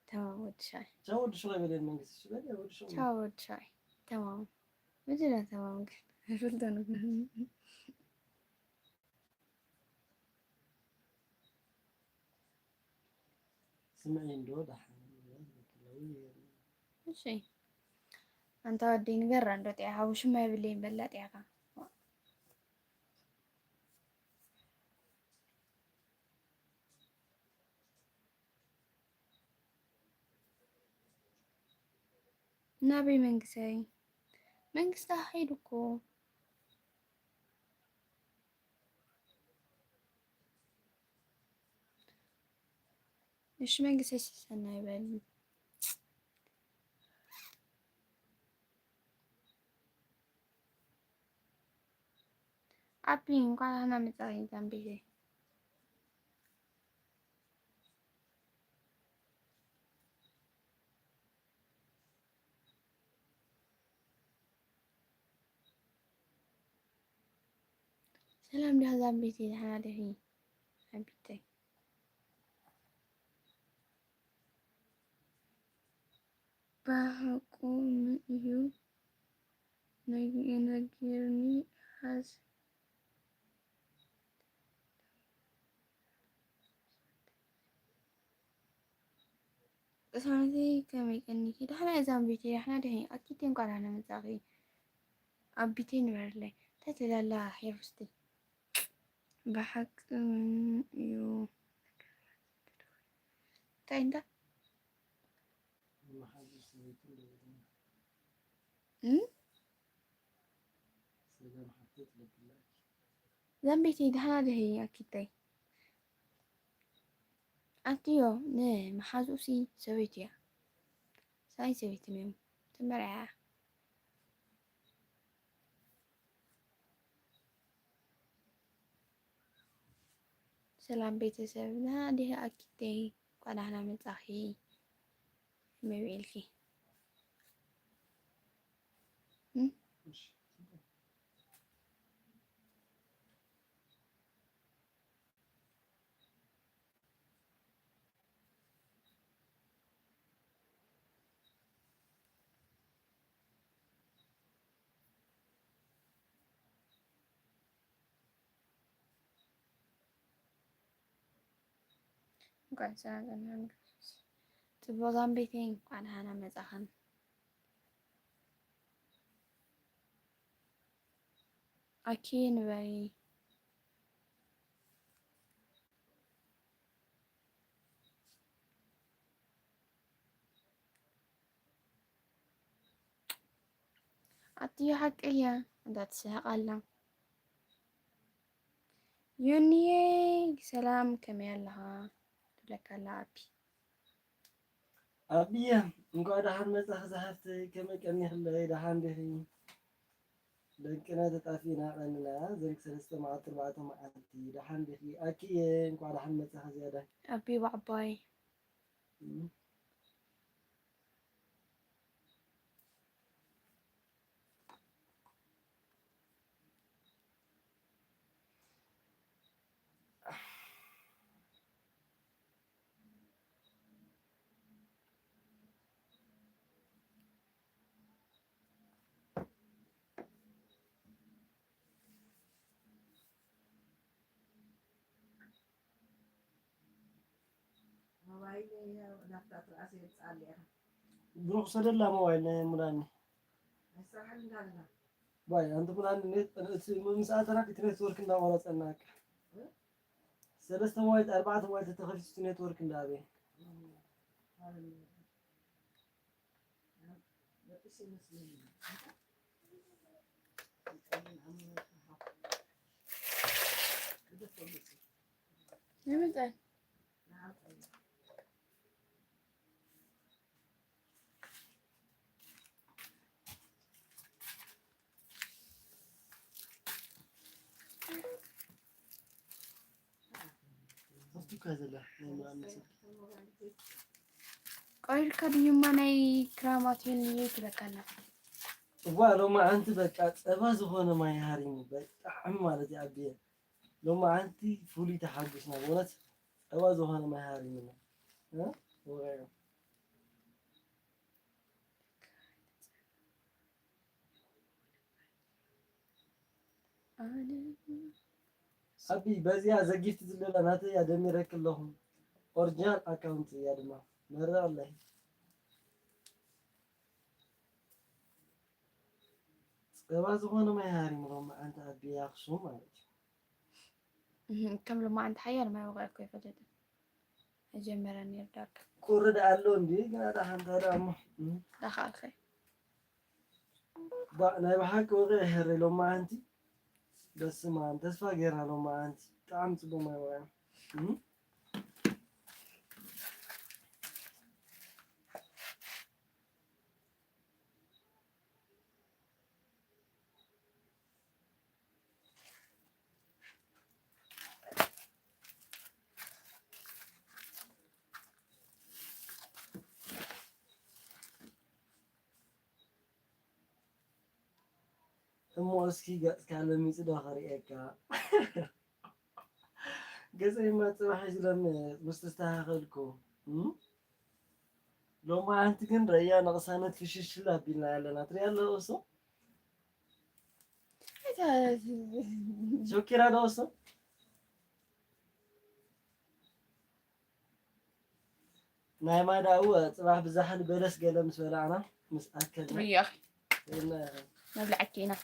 تمام ود شاي. تشاو ود شغل بدل منجس شو بدل ود شغل. تشاو ود شاي. تمام. مجرى تمام. فلتنا. سمعين دو دحين. ماشي. أنت وديني قرن رتيعها وش ما يبلين بلا تيعها. نبي منكسي. منكس تحيدكو. مش منكسي سنة يبل. عبين قال أنا متعين تنبيه. سلام لهذا بيتي هذه حبيتي. بحكم يو نجرني حس. سمعتي كمي كني كده حنا إذا بيتي حنا ده أكيد تنقل أنا متاعي. أبيتين برلي تتلا لا حيرستي. بحكم يو تعين ما حد يسويته لي. سلام حطيت لك الله. ذنبتي ده هذه أكيد. أنتيو نه محاسوسي سويتيا. ساي سويتي ميم تمرع. سلام بيتسبنا ده أكيد. قد أنا متاعي مبيلكي. قد سألنا تبغى ذنبتين قد أنا متاعن. أكيد نبي. أتي حقيا ده تسألنا. يوني سلام كمال لها لك لابي. أبيه نقعد دحين مزح زحفت كم كأني هلا دحين به. لكن تتعرفين أننا زرق سلسلة مع أربعة مع أنتي دحين به أكيد نقعد دحين مزح زيادة. أبي وعباي. بروح صدر لا موبايل مولاني. باي أنت مولاني نت من ساعة أنا كنت نتورك إندا مرات أناك. سلسلة موبايل أربعة موبايل تتخلص نتورك إندا أبي. نمتى؟ كذا لا قايل كدي يماني كراماتين يتبكنا. لو ما أنت بقى أبغى هنا ما يهاريني بقى أحمد مالتي أبيه لو ما أنت فولي تحدثنا ولت أبغى هنا ما يهاريني ها وغيره أبي بزيا زجيت تزلل أنا تيا دميرك اللهم أورجينال أكاونت يا دما مرة الله سكواز هون ما يهاري مرة أنت أبي أخشوا ما كملوا ما عند حيار ما يبغى كيف جد أجمرني يرداك كورد ألون دي قاعد أحضر أمه دخل خير بقى بحكي وغير هري لو ما أنتي بس ما أنت تفاجرها لو ما أنتي تعمت بما يوين እሞ እስኪ ገጽ ካለ ሚጽዳ ኸሪኤካ ገጽማ ጽባሕ ዝለም ምስትስተኻኸልኩ ሎማ ኣንቲ ግን ረያ ነቕሳነት ፍሽሽል ኣቢልና ያለና ትሪኣ ኣሎ እሶ ሾኪራ ዶ እሶ ናይ ማዳኡ ጽባሕ ብዛሕል በለስ ገለ ምስ በላዕና ምስ ኣከልና رياخ مبلعكينا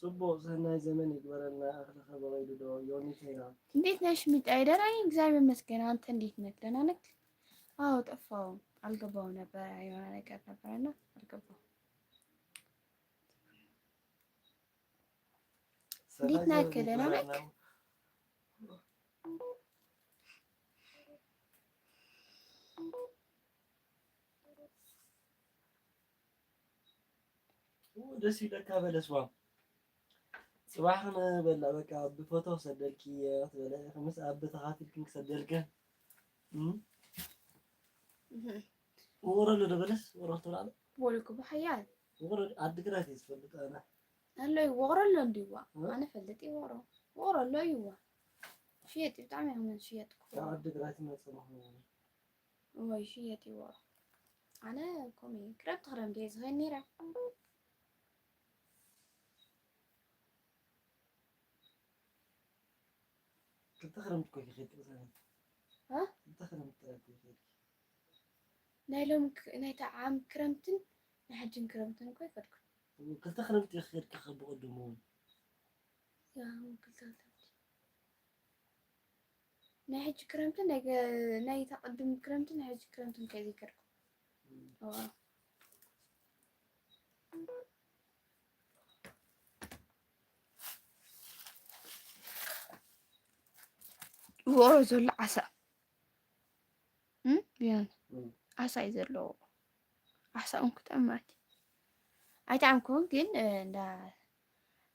ጽቡቕ ሰናይ ዘመን ይግበረልና ኣኽለኸ በغይዱ ዶ ዮኒቴና እንዴት ነሽ ሚጣይ ደህና ነኝ እግዚአብሔር ይመስገን አንተ እንዴት ነህ ደህና ነህ አዎ ጠፋሁ አልገባሁም ነበር የሆነ ነገር ነበርና አልገባሁም እንዴት ነህ ደህና ነህ ደስ ይለካ በለስዋ صباحنا بلا بقى بفوتو سدلكي ولا خمس اب تخاتلكن سدلك ورا له دبلس ورا طلع بقولكم بحيال ورا ادقرات يسفلت انا هلا ورا له ديوا انا فلتي ورا له يوا شيتي بتعمل من شيتك ادقرات ما سمحوا هو شيتي ورا انا كومي كربت خرم جايز غنيره كنت خرمت كوي خيط مثلا ها كنت خرمت كوي خيط نايلوم نايتا عام كرمتن نحجن كرمتن كوي كرك كنت خرمت خير كخب قدمون يا كنت خرمت نحج كرمتن نايتا قدم كرمتن نحج كرمتن كذي كرك ወሮዘል ዓሳ ቢያን ዓሳ ይዘለው ዓሳ እንክተማት አይታምኩም ግን እንዳ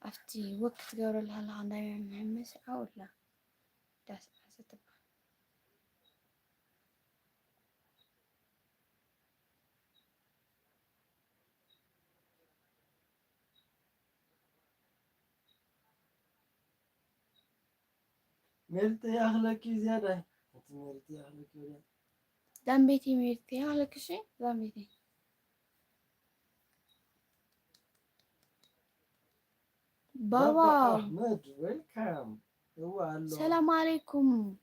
አፍቲ ወቅት ገብረልሃ እንዳይ መሐመስ አውላ ዳስ ዓሳ ميرتي أخلك زيادة أنت ميرتي أخلك ولا دام بيتي ميرتي أخلك شيء دام بيتي بابا أحمد ويلكم هو السلام عليكم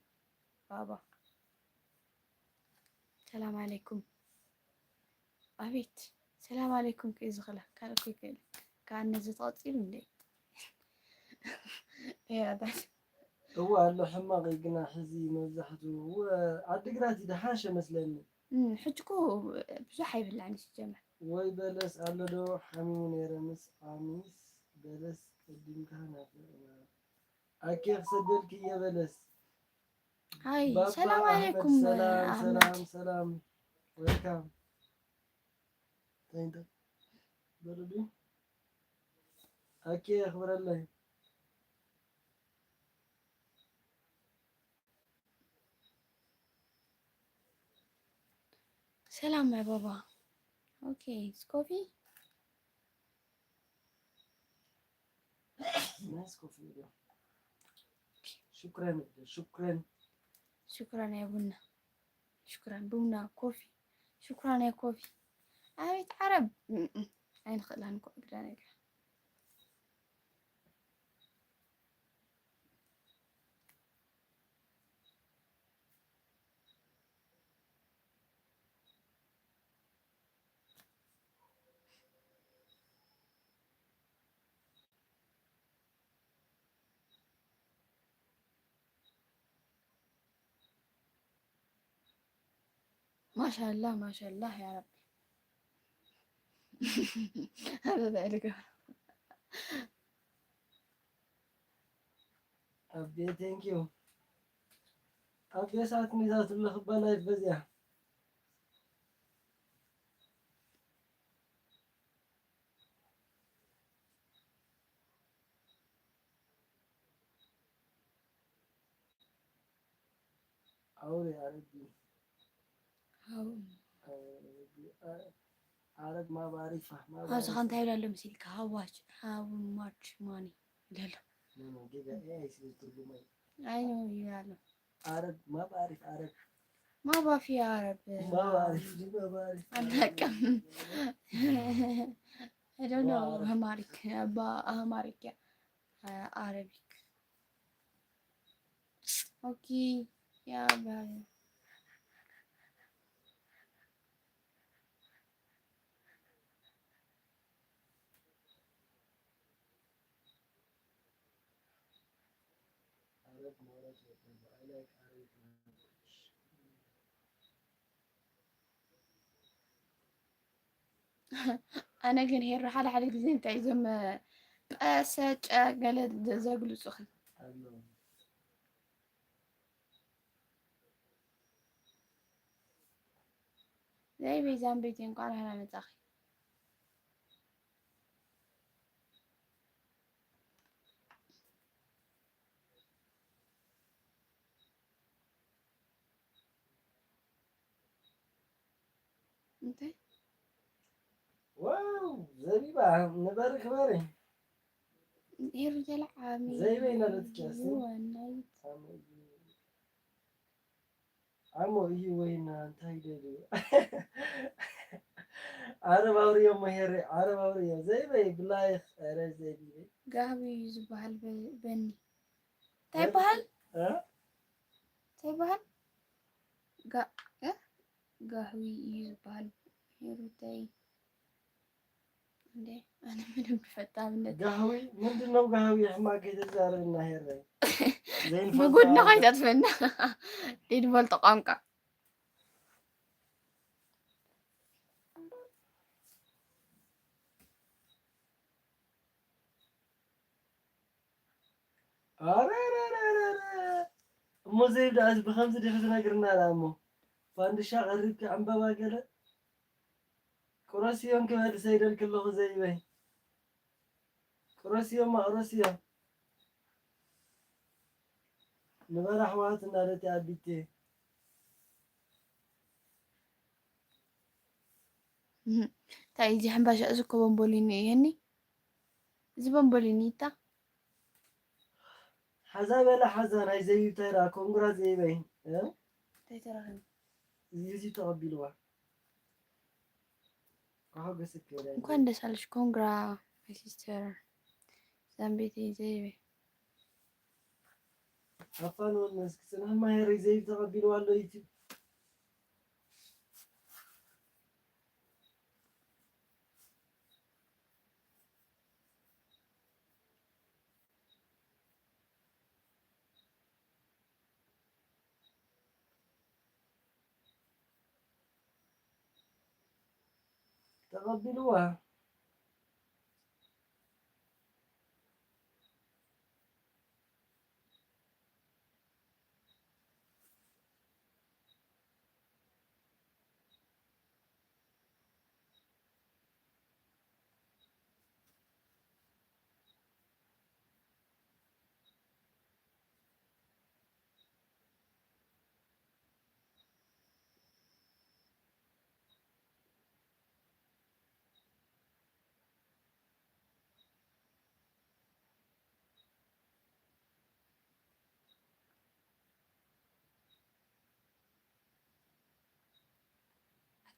بابا السلام عليكم أبيت السلام عليكم كيف خلا كان نزطات إلي يا ده هو قال له حماق يقنا حزي مزحته هو عالدقرات إذا حاشة مثلا حجكو بزحي بالعني الجمع وي بلس قال له حميمون يرمس قميص بلس قديم كان أكيد صدقك يا بلس هاي السلام عليكم سلام سلام سلام ويلكم تاين ده بردي أكيد أخبر الله سلام يا بابا اوكي سكوفي نايس كوفي شكرا شكرا شكرا يا بنا شكرا بنا كوفي شكرا يا كوفي عربية عرب أين خلها نكون قدرنا ما شاء الله ما شاء الله يا رب. هذا ذلك. أبي thank you. أبي ساعة ميزات اللي خبنا يفزع. أولي عربي. عرب ما بعرفها ما هذا بعرف. خان تايلا لمسيلك how much money لا لا. دقيقة إيه يصير ترجمة. أيوه يلا. عرب ما بعرف عرب. ما في عرب. ما بعرف ما بعرف. أنا كم. I don't know Amharic Amharic Arabic. Okay يا بعد. عرب ما بعرف. I like Arabic language. أنا كان هي الرحلة على زين تعيزهم بأسج قالت زاقلو سخن. الله. زي بيزان بيتين قال هنا نتاخي. انت واو زبيبة نبارك باري. هي رجال عامي زي بين الاتكاسي. عمو إيه وين تايدلو. عرب أوريو مهري عرب أوريو زي بي بلايخ أنا زي بي. قهوي يزبها البني. تايبهل؟ ها؟ تايبهل؟ قهوي يزبها هيروتاي. عندي أنا من بفتح من قهوي من دنو قهوي حما كده زار النهر. زين نقول نغيرت منه. دين فولت قانقا. مو زي بدأت بخمسة دقيقة نقرنا لامو فاندشا غريب كعم بواقلة كراسيون كمان سيد الكل زي بي كراسيون ما كراسيون نبرح واتنا لتعبيتي تايجي حنباشا أزكو بمبوليني يعني زي بمبولينيتا. حزا ولا حزا هاي زي ترى كونغرا زي بي ها تايتراهم يجي تقبلوا كهو بس كده نكون دسالش كونغرا my sister زامبيتي زي عفان والناس كسنها ما هي زي تقبلوا على يوتيوب تقبلوها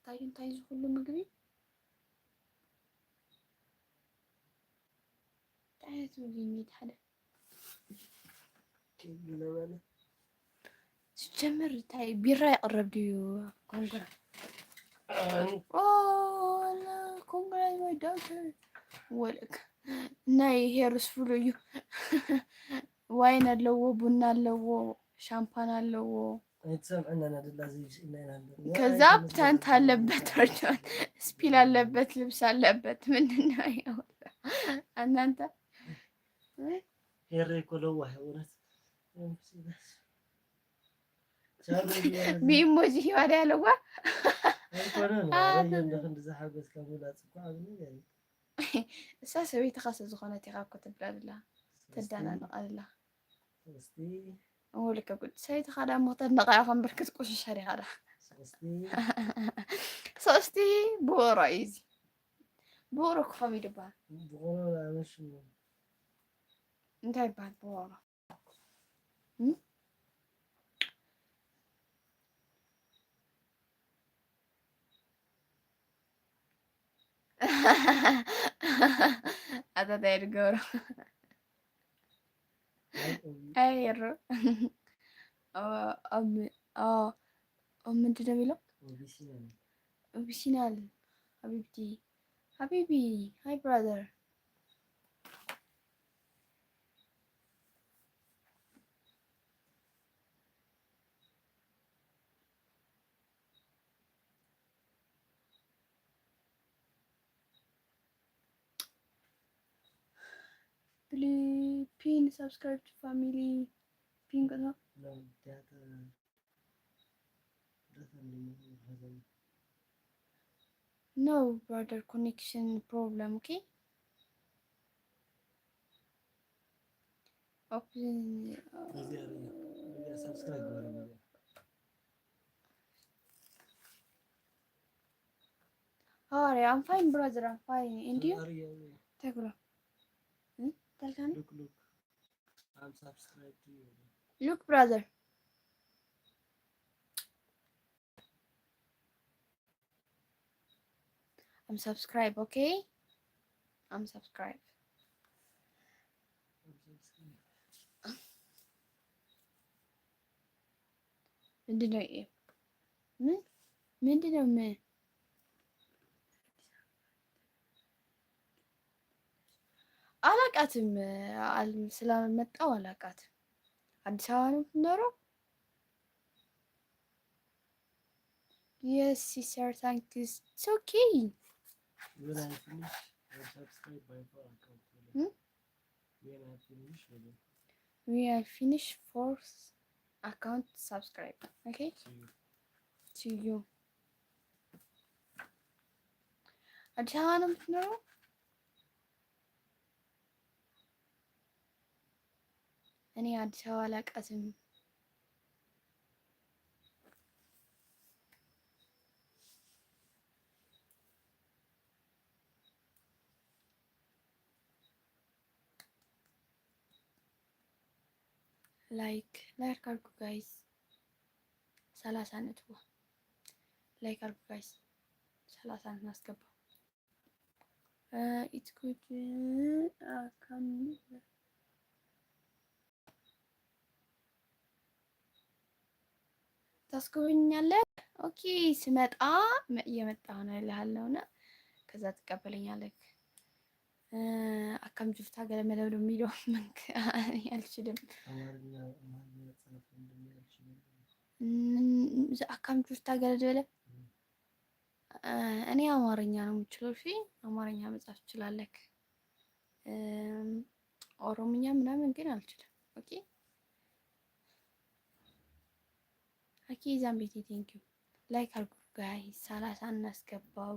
حتى تايز كل مقبي አይነት ልዩነት አለ ሲጀምር ታይ ቢራ ያቀረብ ድዩ ኮንግራ ኮንግራ ማይ ዳክተር ወለክ ናይ ሄርስ ፍሉዩ ዋይን አለዎ ቡና አለዎ ሻምፓን አለዎ ከዛ ፕታንት አለበት ረጃት ስፒል አለበት ልብስ አለበት ምንድነው ያው እናንተ ሄሬ ኮለዋ ሆነት ቢሞጂ ዋዳ ያለዋ እሳ ሰበይቲ ኻሰ ዝኾነት ኢኻ እኮ ትብላ ዘላ ተዳናንቕ ኣላ ወልከ ጉድ ሰበይቲ ኻዳ ሞተት ነቓያ ኸምበር ክትቆሽሽ ኢኻ ዳ ሶስቲ ብወሮ እዩ እዚ ብወሮ ክኸሚድ ይበሃል እንታይ ይበሃል ብወሮ أتا تاير جورو أيرو أم تدميلو أبيسينال حبيبتي حبيبي هاي brother Please pin subscribe to family pin kata no brother connection problem okay open Alright, I'm fine brother, I'm fine. And you? Take a look. Look. I'm subscribed to you. Look, brother. I'm subscribed, okay? I'm subscribed. ምንድነው ይሄ? ምንድነው ምን አላቃትም ስለመጣው አላቃትም። አዲስ አበባ ነው የምትኖረው? Yes, sister, thank you. It's okay. When I finish, I'll subscribe my phone account. When I finish fourth account, subscribe. Okay? To you. አዲስ አበባ ነው የምትኖረው? እኔ አዲስ አበባ አላውቃትም። ላይክ አድርጉ ጋይስ 30 ነጥብ ላይክ አድርጉ ጋይስ 30 እናስገባው። ኢትስ ጉድ ታስጎበኛለህ? ኦኬ ስመጣ እየመጣሁ ነው እልሃለሁና ከዛ ትቀበለኛለህ። አካም ጅፍታ ገለመለው ነው የሚለው አልችልም። አካም ጅፍታ ገለመለ እኔ አማርኛ ነው የምችለው። እሺ አማርኛ መጻፍ ትችላለህ። ኦሮምኛ ምናምን ግን አልችልም። ኦኬ አኪ ዛምቤቴ ቴንክ ዩ ላይክ አድርጉ ጋይስ 30 እናስገባው።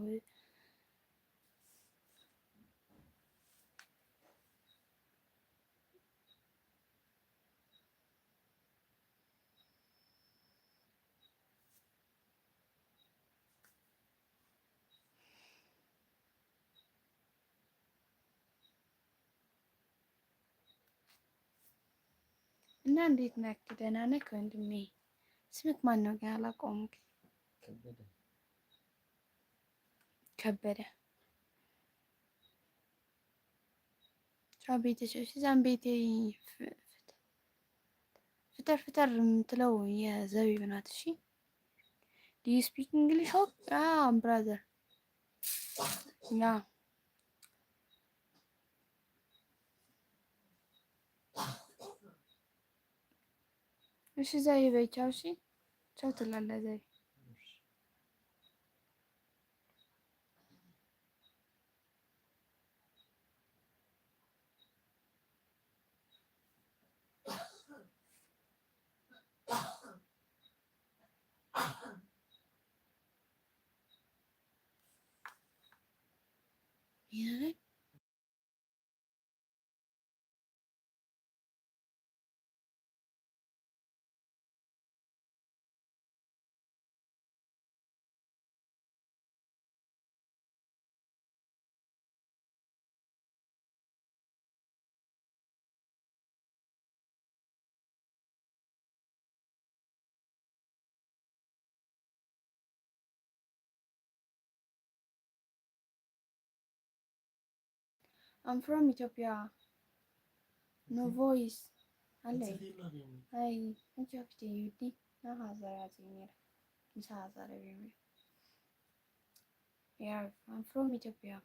እና እንዴት ነህ? ደህና ነህ ወንድሜ? ስምክ ማን ነው? ግን አላውቀውም። ከበደ ቻው ቤተሰብ ሲዛን ቤቴ ፍተር ፍተር የምትለው የዘቢብ ናት። እሺ ዱ ዩ ስፒክ እንግሊሽ? ሆፕ ብራዘር ያ እሺ ዘይ በይ ቻው። እሺ ቻው ትላለህ ዘይ Yeah. I'm from Ethiopia. No voice. Alley. Ay, Ethiopia yudi. Na hazara zinir. Nsa hazara bimi. Yeah, I'm from Ethiopia.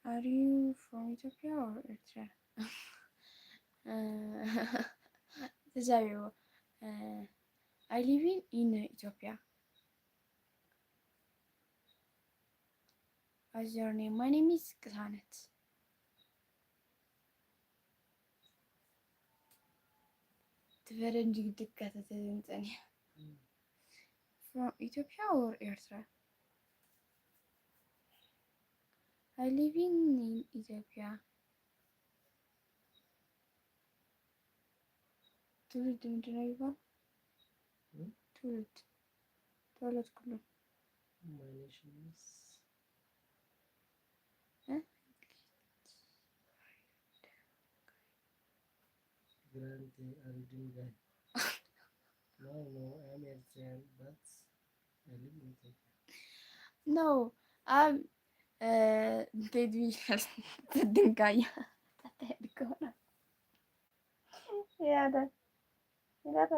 Are you from Ethiopia or Eritrea? I live in Ethiopia. What's your name? My name is Kasanet. From Ethiopia or Eritrea? I live in Ethiopia. ትውልድ ምንድን ነው የሚባለው? ትውልድ ኩሉ ነው አብ እንዴት ብያለሁ? ድንጋይ ከሆነ ያደ ያደ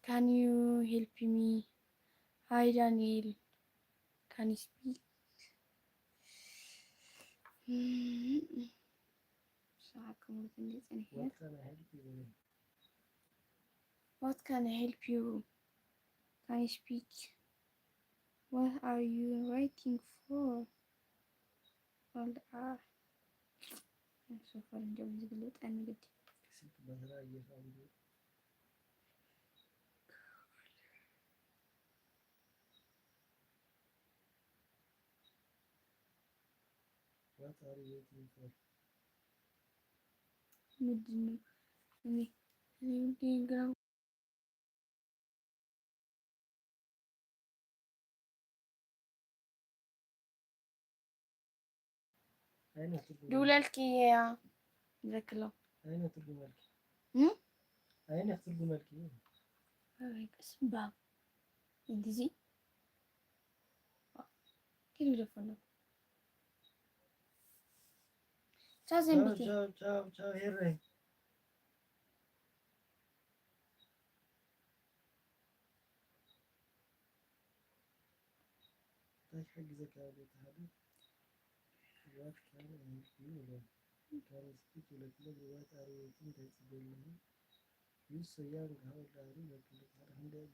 Can you help me? Hi Daniel. Can you speak? What can I help you? Can you speak? What are you waiting for? Hold on. So far, I'm just going to end it. What are you waiting for? دولال كيا ذكلا أين ترجم لك؟ هم؟ أين ترجم لك؟ اسم باب إنجليزي كيف يلفونه شازم بيتي ciao هيري طيب حق زكاة بيتهدف what can I help you with? Can you speak to the club? What are you waiting to do? You so young, how old are you? But look at him there.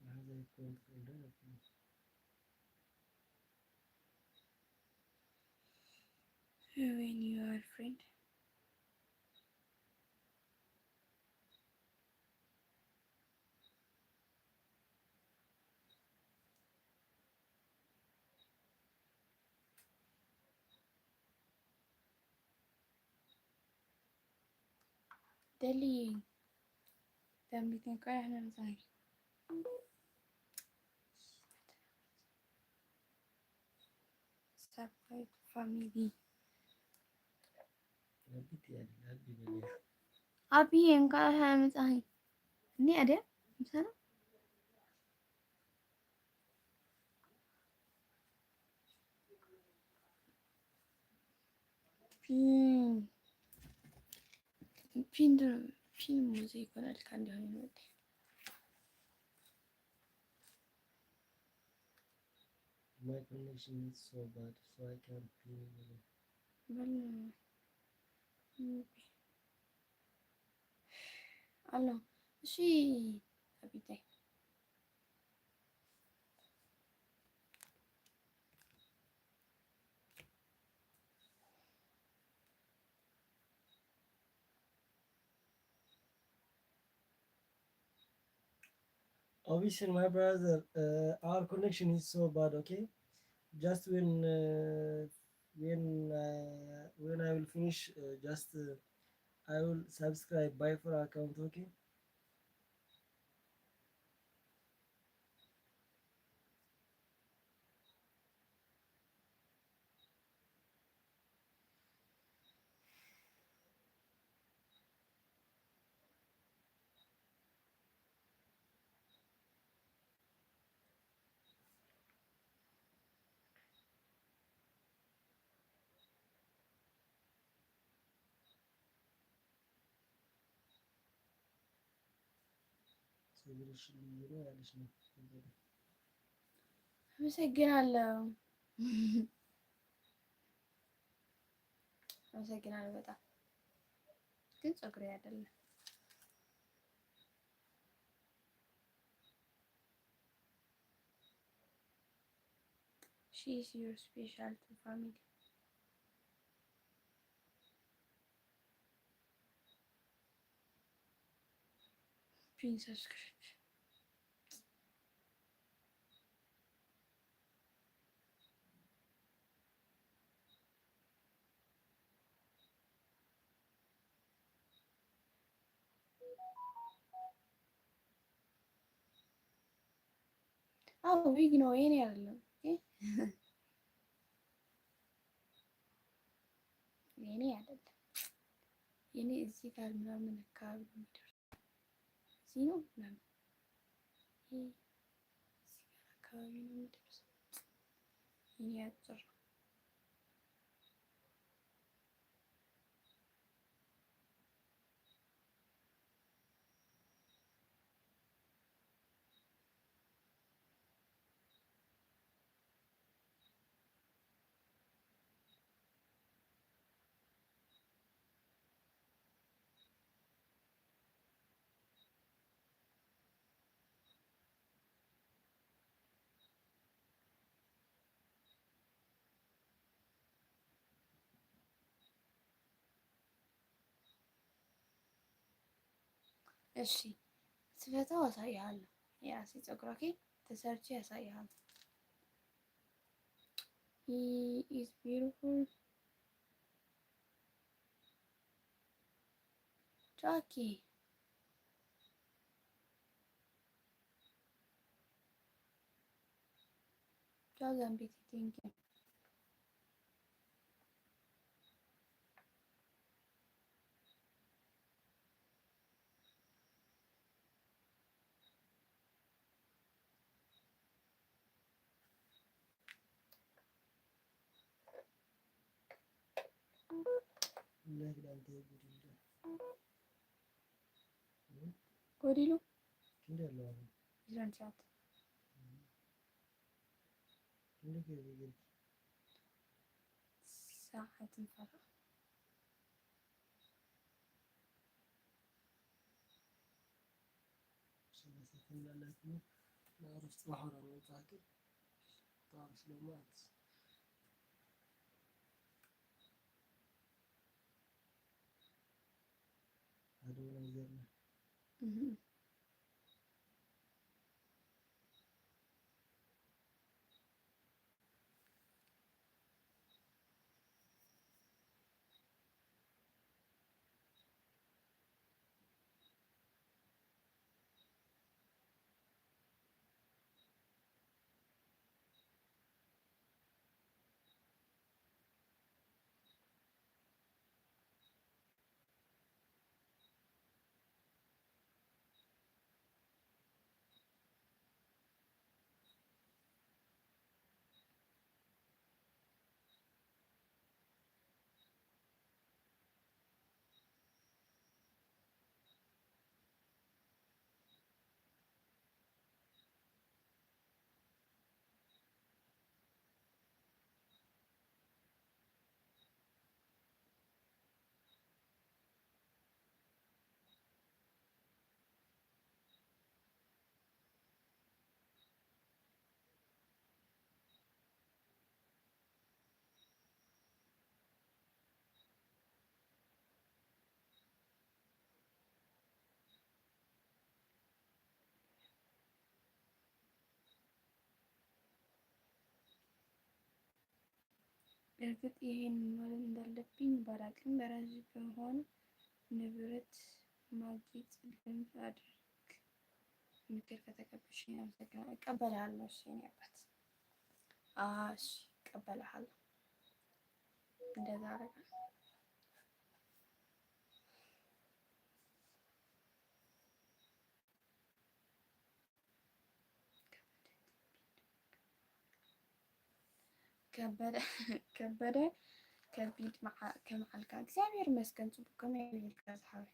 هذا يكون خلنا when you are friend دلي دمتني كل احنا نزاي سبرايت فاميلي لبيت يعني لبي بني أبي إن كل احنا نزاي إني أدي مثلا فين فين موسيقى اللي كان ده هنا My connection is so bad so I can't ping you. بل الله شيء أبي ده Obviously my brother our connection is so bad, okay? Just when I will finish just I will subscribe buy for account, okay? So you know አመሰግናለሁ አመሰግናለሁ በጣም ግን ፀጉሬ አይደለም she is your special to family pin subscribe አዎ ዊግ ነው የኔ አይደለም የኔ አይደለም የኔ እዚህ ጋር ምናምን አካባቢ ነው የሚደርሰው እዚህ ነው ምናምን እዚህ ጋር አካባቢ ነው የሚደርሰው የኔ አጭር ነው እሺ ስፈታው አሳይሃለሁ የራሴ ፀጉር ኦኬ ተሰርቼ ያሳይሃለሁ he is beautiful ጃኪ ጃዛን ቤት ቲንክ ጎዲሉ ይረንቻት ሰዓት እንፈራ እርግጥ ይሄን ማለት እንዳለብኝ ባላቅም በራሴ በሆነ ንብረት ማግኘት ልምድ አድርግ። ምክር ከተቀበልሽኝ አመሰግናለሁ። እቀበልሃለሁ። እሺ የኔ አባት። እሺ እቀበልሃለሁ። እንደዛ አደርጋለሁ። ከበደ ከቢድ ከመዓልካ እግዚአብሔር ይመስገን ጽቡቅ ከመይ ይልካ ዝሓበ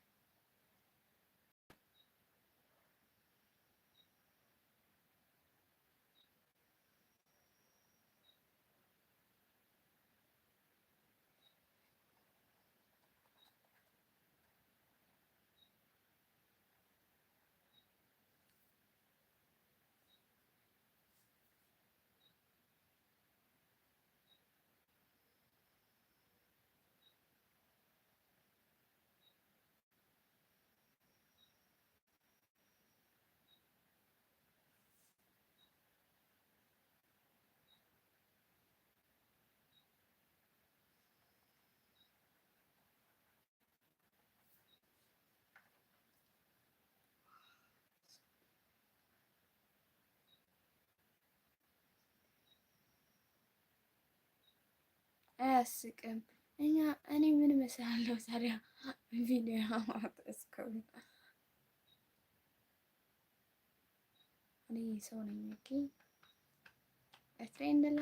አያስቅም። እኔ ምን እመስላለሁ ታዲያ? ቪዲዮ ማውጣት እኔ ሰው ነኝ። ኦኬ ኤርትራዊ እንደላ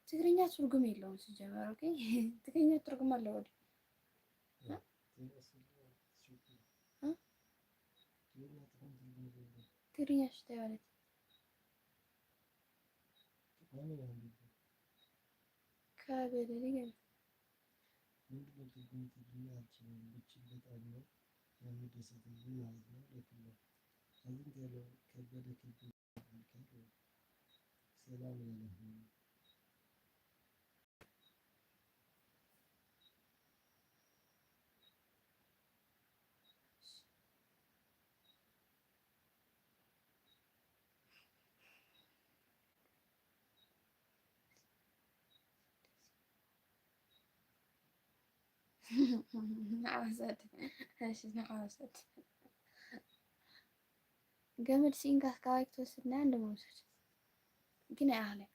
ትግርኛ ትርጉም የለውም ሲጀመር። ኦኬ ትግርኛ ትርጉም አለው ወዲ ትግርኛ ሽታይ ማለት ከበደል ይገል نعوسد ايش نعوسد ገመድ ሲንጋ አካባቢ ተወስድና አንድ መውሰድ ግን አያለቅ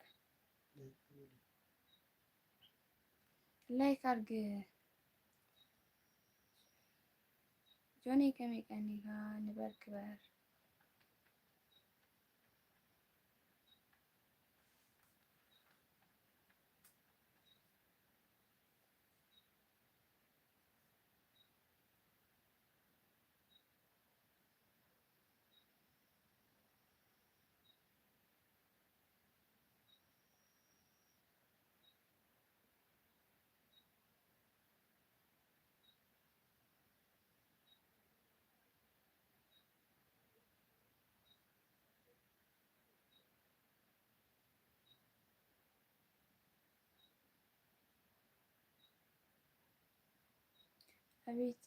ላይክ አድርግ ጆኒ ከሚቀኒ ጋር ንበርክበር አቤት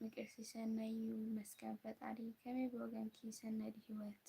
ንቅርሲ ሰናዩ መስገን ፈጣሪ ከመይ ብወገንኪ ሰነድ ህይወት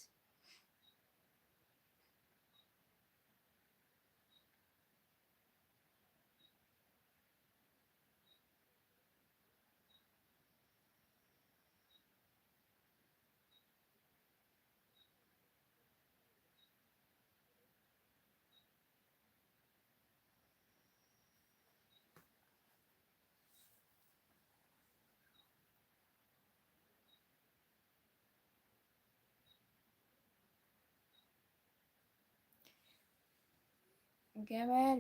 ገመድ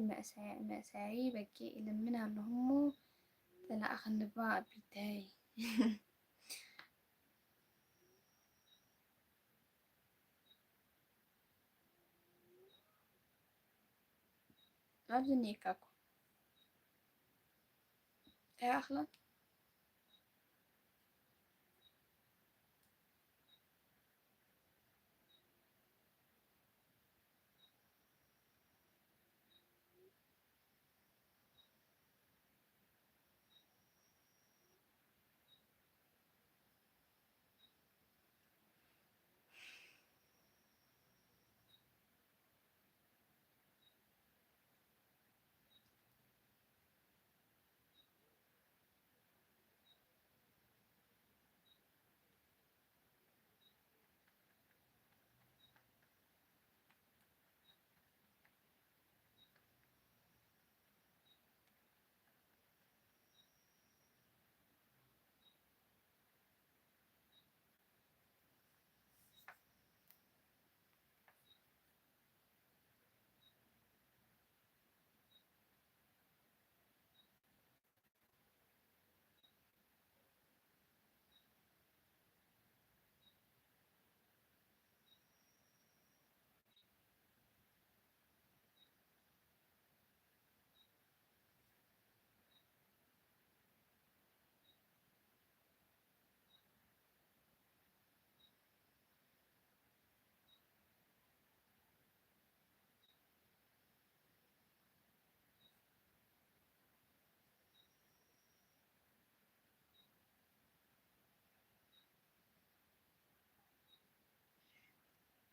መእሰሪ በቂ ልምን ኣለሁሞ ተላእኽንባ ቢታይ ኣብዚ እኒአካ እኮ ኣያእኽላ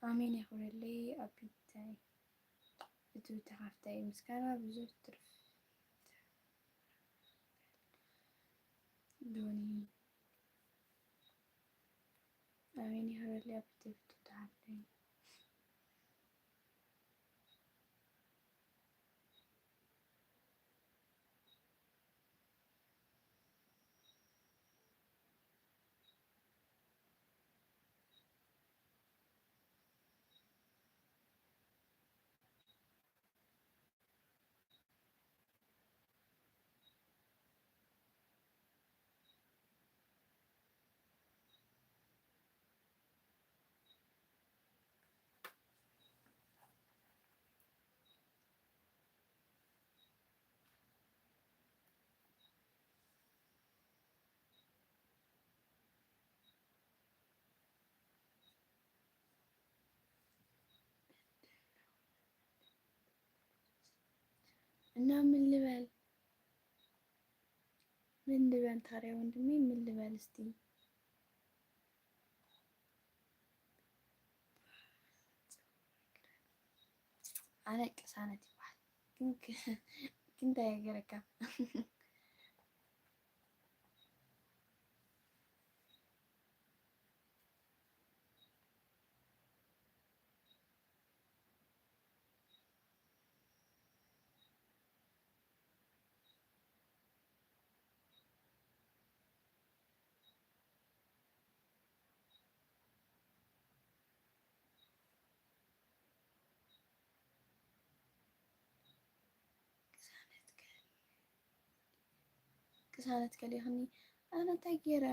ኣሜን ይኽበረለይ ኣቢታይ እቲ ተኻፍታይ ምስጋና ብዙሕ ትርፍ ዶኒ ኣሜን ይኽበረለይ ኣቢታይ እቲ ተኻፍታይ እና ምን ልበል ታዲያ ወንድሜ ምን ልበል እስቲ ኣነ ቅሳነት ይበሃል ግን እንታይ ገረካ ቅሳነት ከሊኽኒ ኣነ እንታይ ገይረ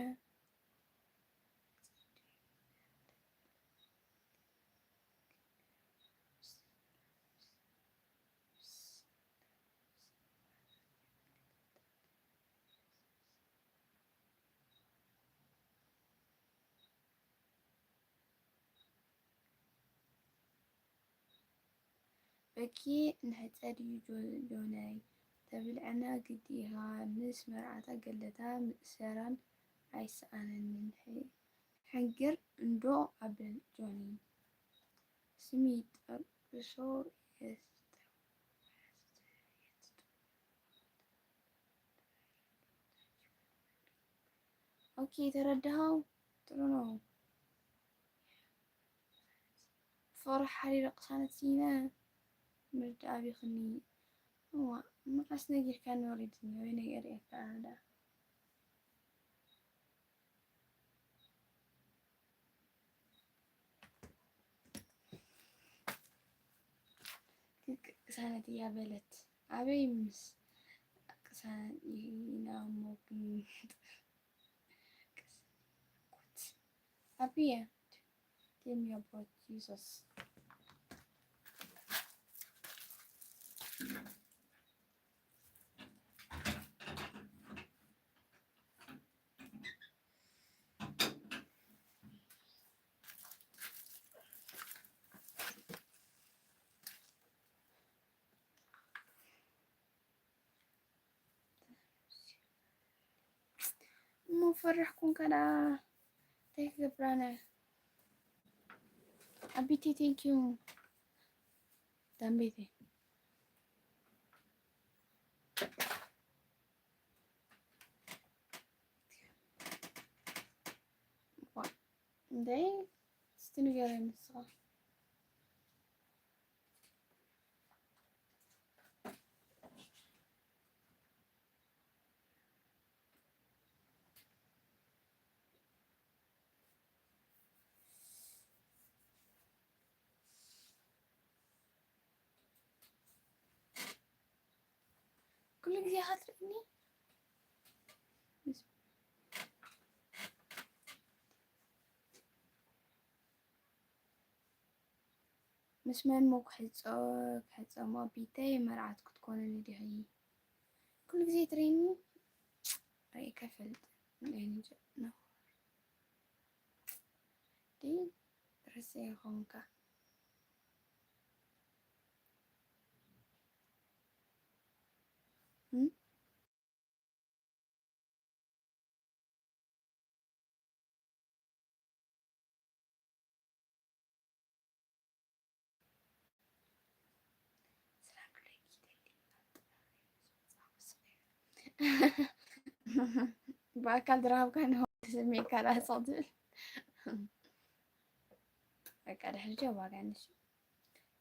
በቂ ንሕፀድ እዩ ጆነይ ተብልዐና ግዲኻ ምስ መርዓታ ገለታ ምእሰራን ኣይሰኣነንን ሕንግር እንዶ ኣብል ጆኒ ስሚ ጠቅሶ ኦኬ ተረዳኸው ጥሩ ነው ፍቅሪ ሓሪረ ቅሳነት ሲነ ምርዳእ ቢኽኒ መዓስ ነጊርካ ንወሪድኒ ወይ ነገር እየ ከኣዳ ቅሳነት እያ በለት ኣበይ ምስ ቅሳነት ኢናሞግን ኣቢየ Give me a break, Jesus. مفرحكم كده تيجي برانا أبيتي thank you تنبيتي ده استنجاري مسخ كل ጊዜ خاطرني مسمان موك حصما بيتي مرعت كتكونني دحي كل ጊዜ تريني راي كفلت يعني نو دي رسي خونكا በአካል ድራብካ ነው ስሜ ካላሰድል በቃ ደህልጀ ዋጋንሽ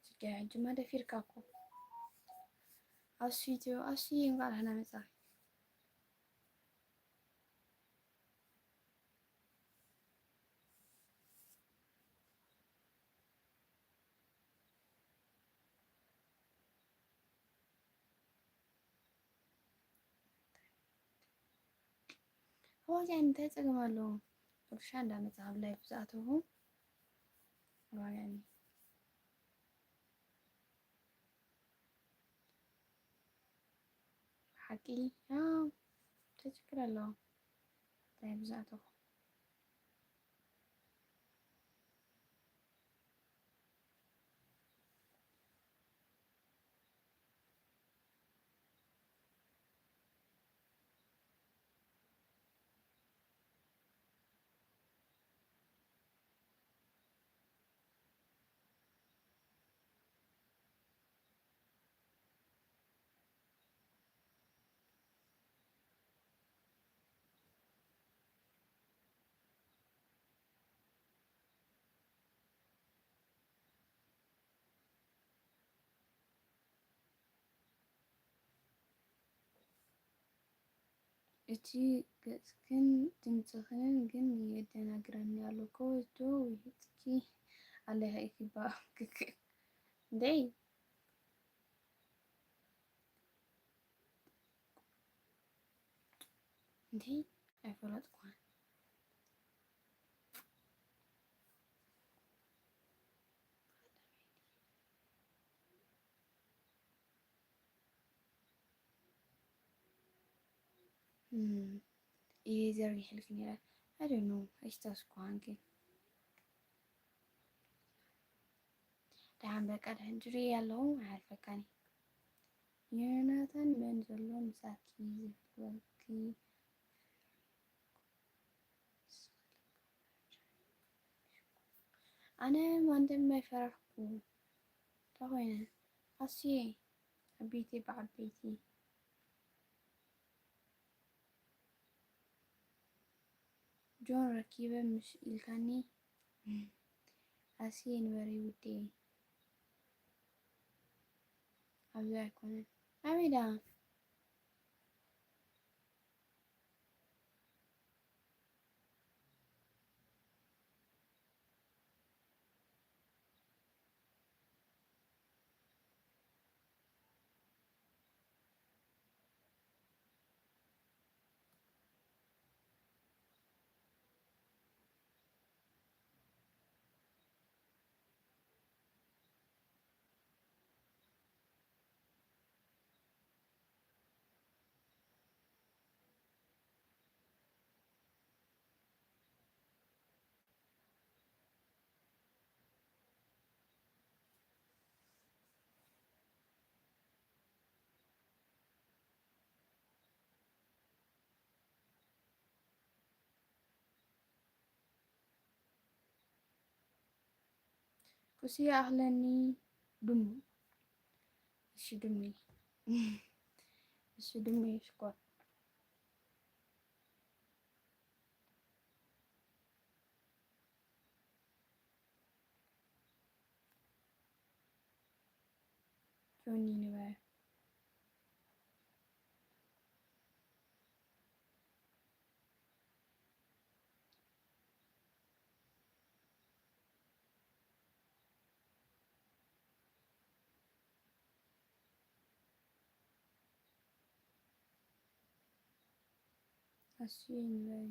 ስገያጅ ማደፊርካ እኮ አስይቶ አስይ እንኳን ሀና መጻፍ ዋጋን ተጽግማለሁ ቁርሻ እንዳመጻፍ ላይ ብዛተሁ ዋጋን ሐቂ ተችክራለሁ ላይ ብዛተሁ እቲ ገጽክን ድምጽኽን ግን የደናግረኝ ያለው ከወዶ ይህትኪ አለህ ይባ ክክ እንዴ እንዴ አይፈለጥኳን ይሄ ዘር ይልክኝ ይላል I don't know አይታስኳን ግን ዳን በቃ ደንጅሪ ያለው አልፈካኒ የናታን መንዘሎ ምሳኪ ዝፍወኪ አነ ማንደም ማይፈራኩ ታሆይነ አስዬ አቤቴ በአቤቴ ጆን ረኪበ ምሽ ኢልካኒ አስዬ ንበሪ ውዴ አብዛ አይኮነ አቤዳ ኩሲ አህለኒ ዱም እሺ ዱሜ እሺ ዱሜ ሽኮር ጆኒ ንበረ አስዬ ንበሪ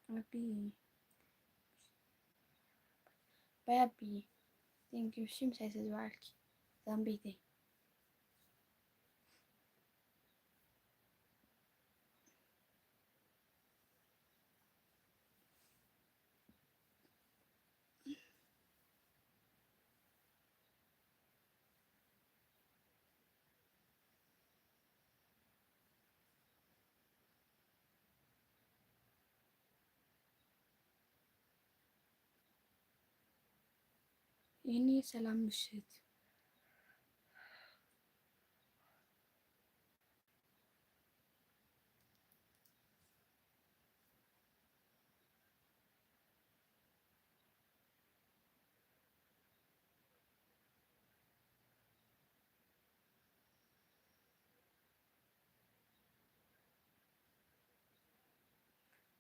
አቢ ባያቢ ቴንክ ዩ ሽም ሳይሰዝባልኪ ዛምቤቴ ይህኔ ሰላም ምሽት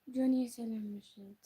ጆኒ ሰላም ምሽት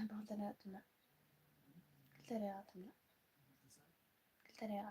ክልተ ደቂቃ ትምላ ክልተ ደቂቃ ትምላ ክልተ ደቂቃ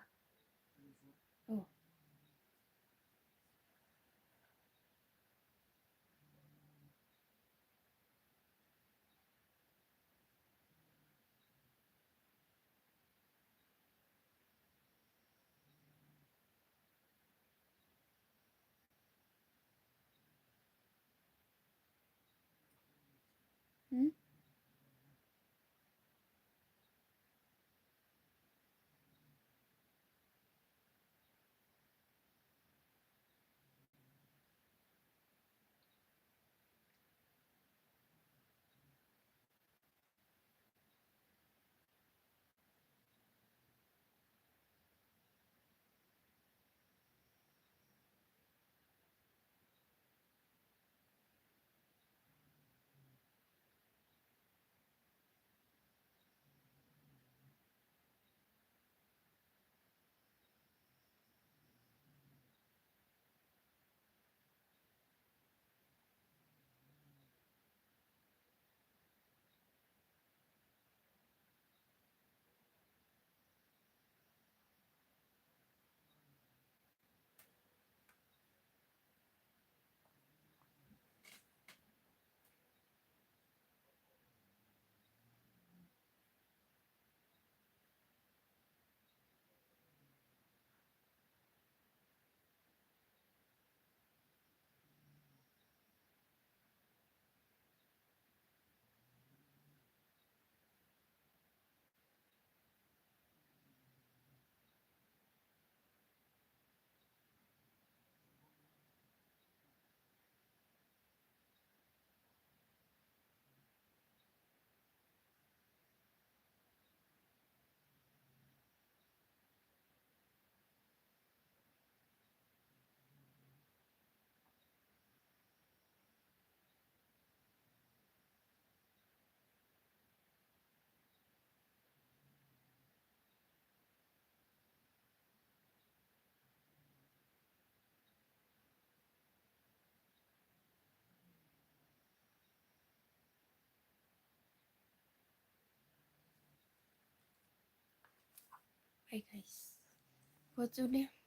Bye guys. What's your name?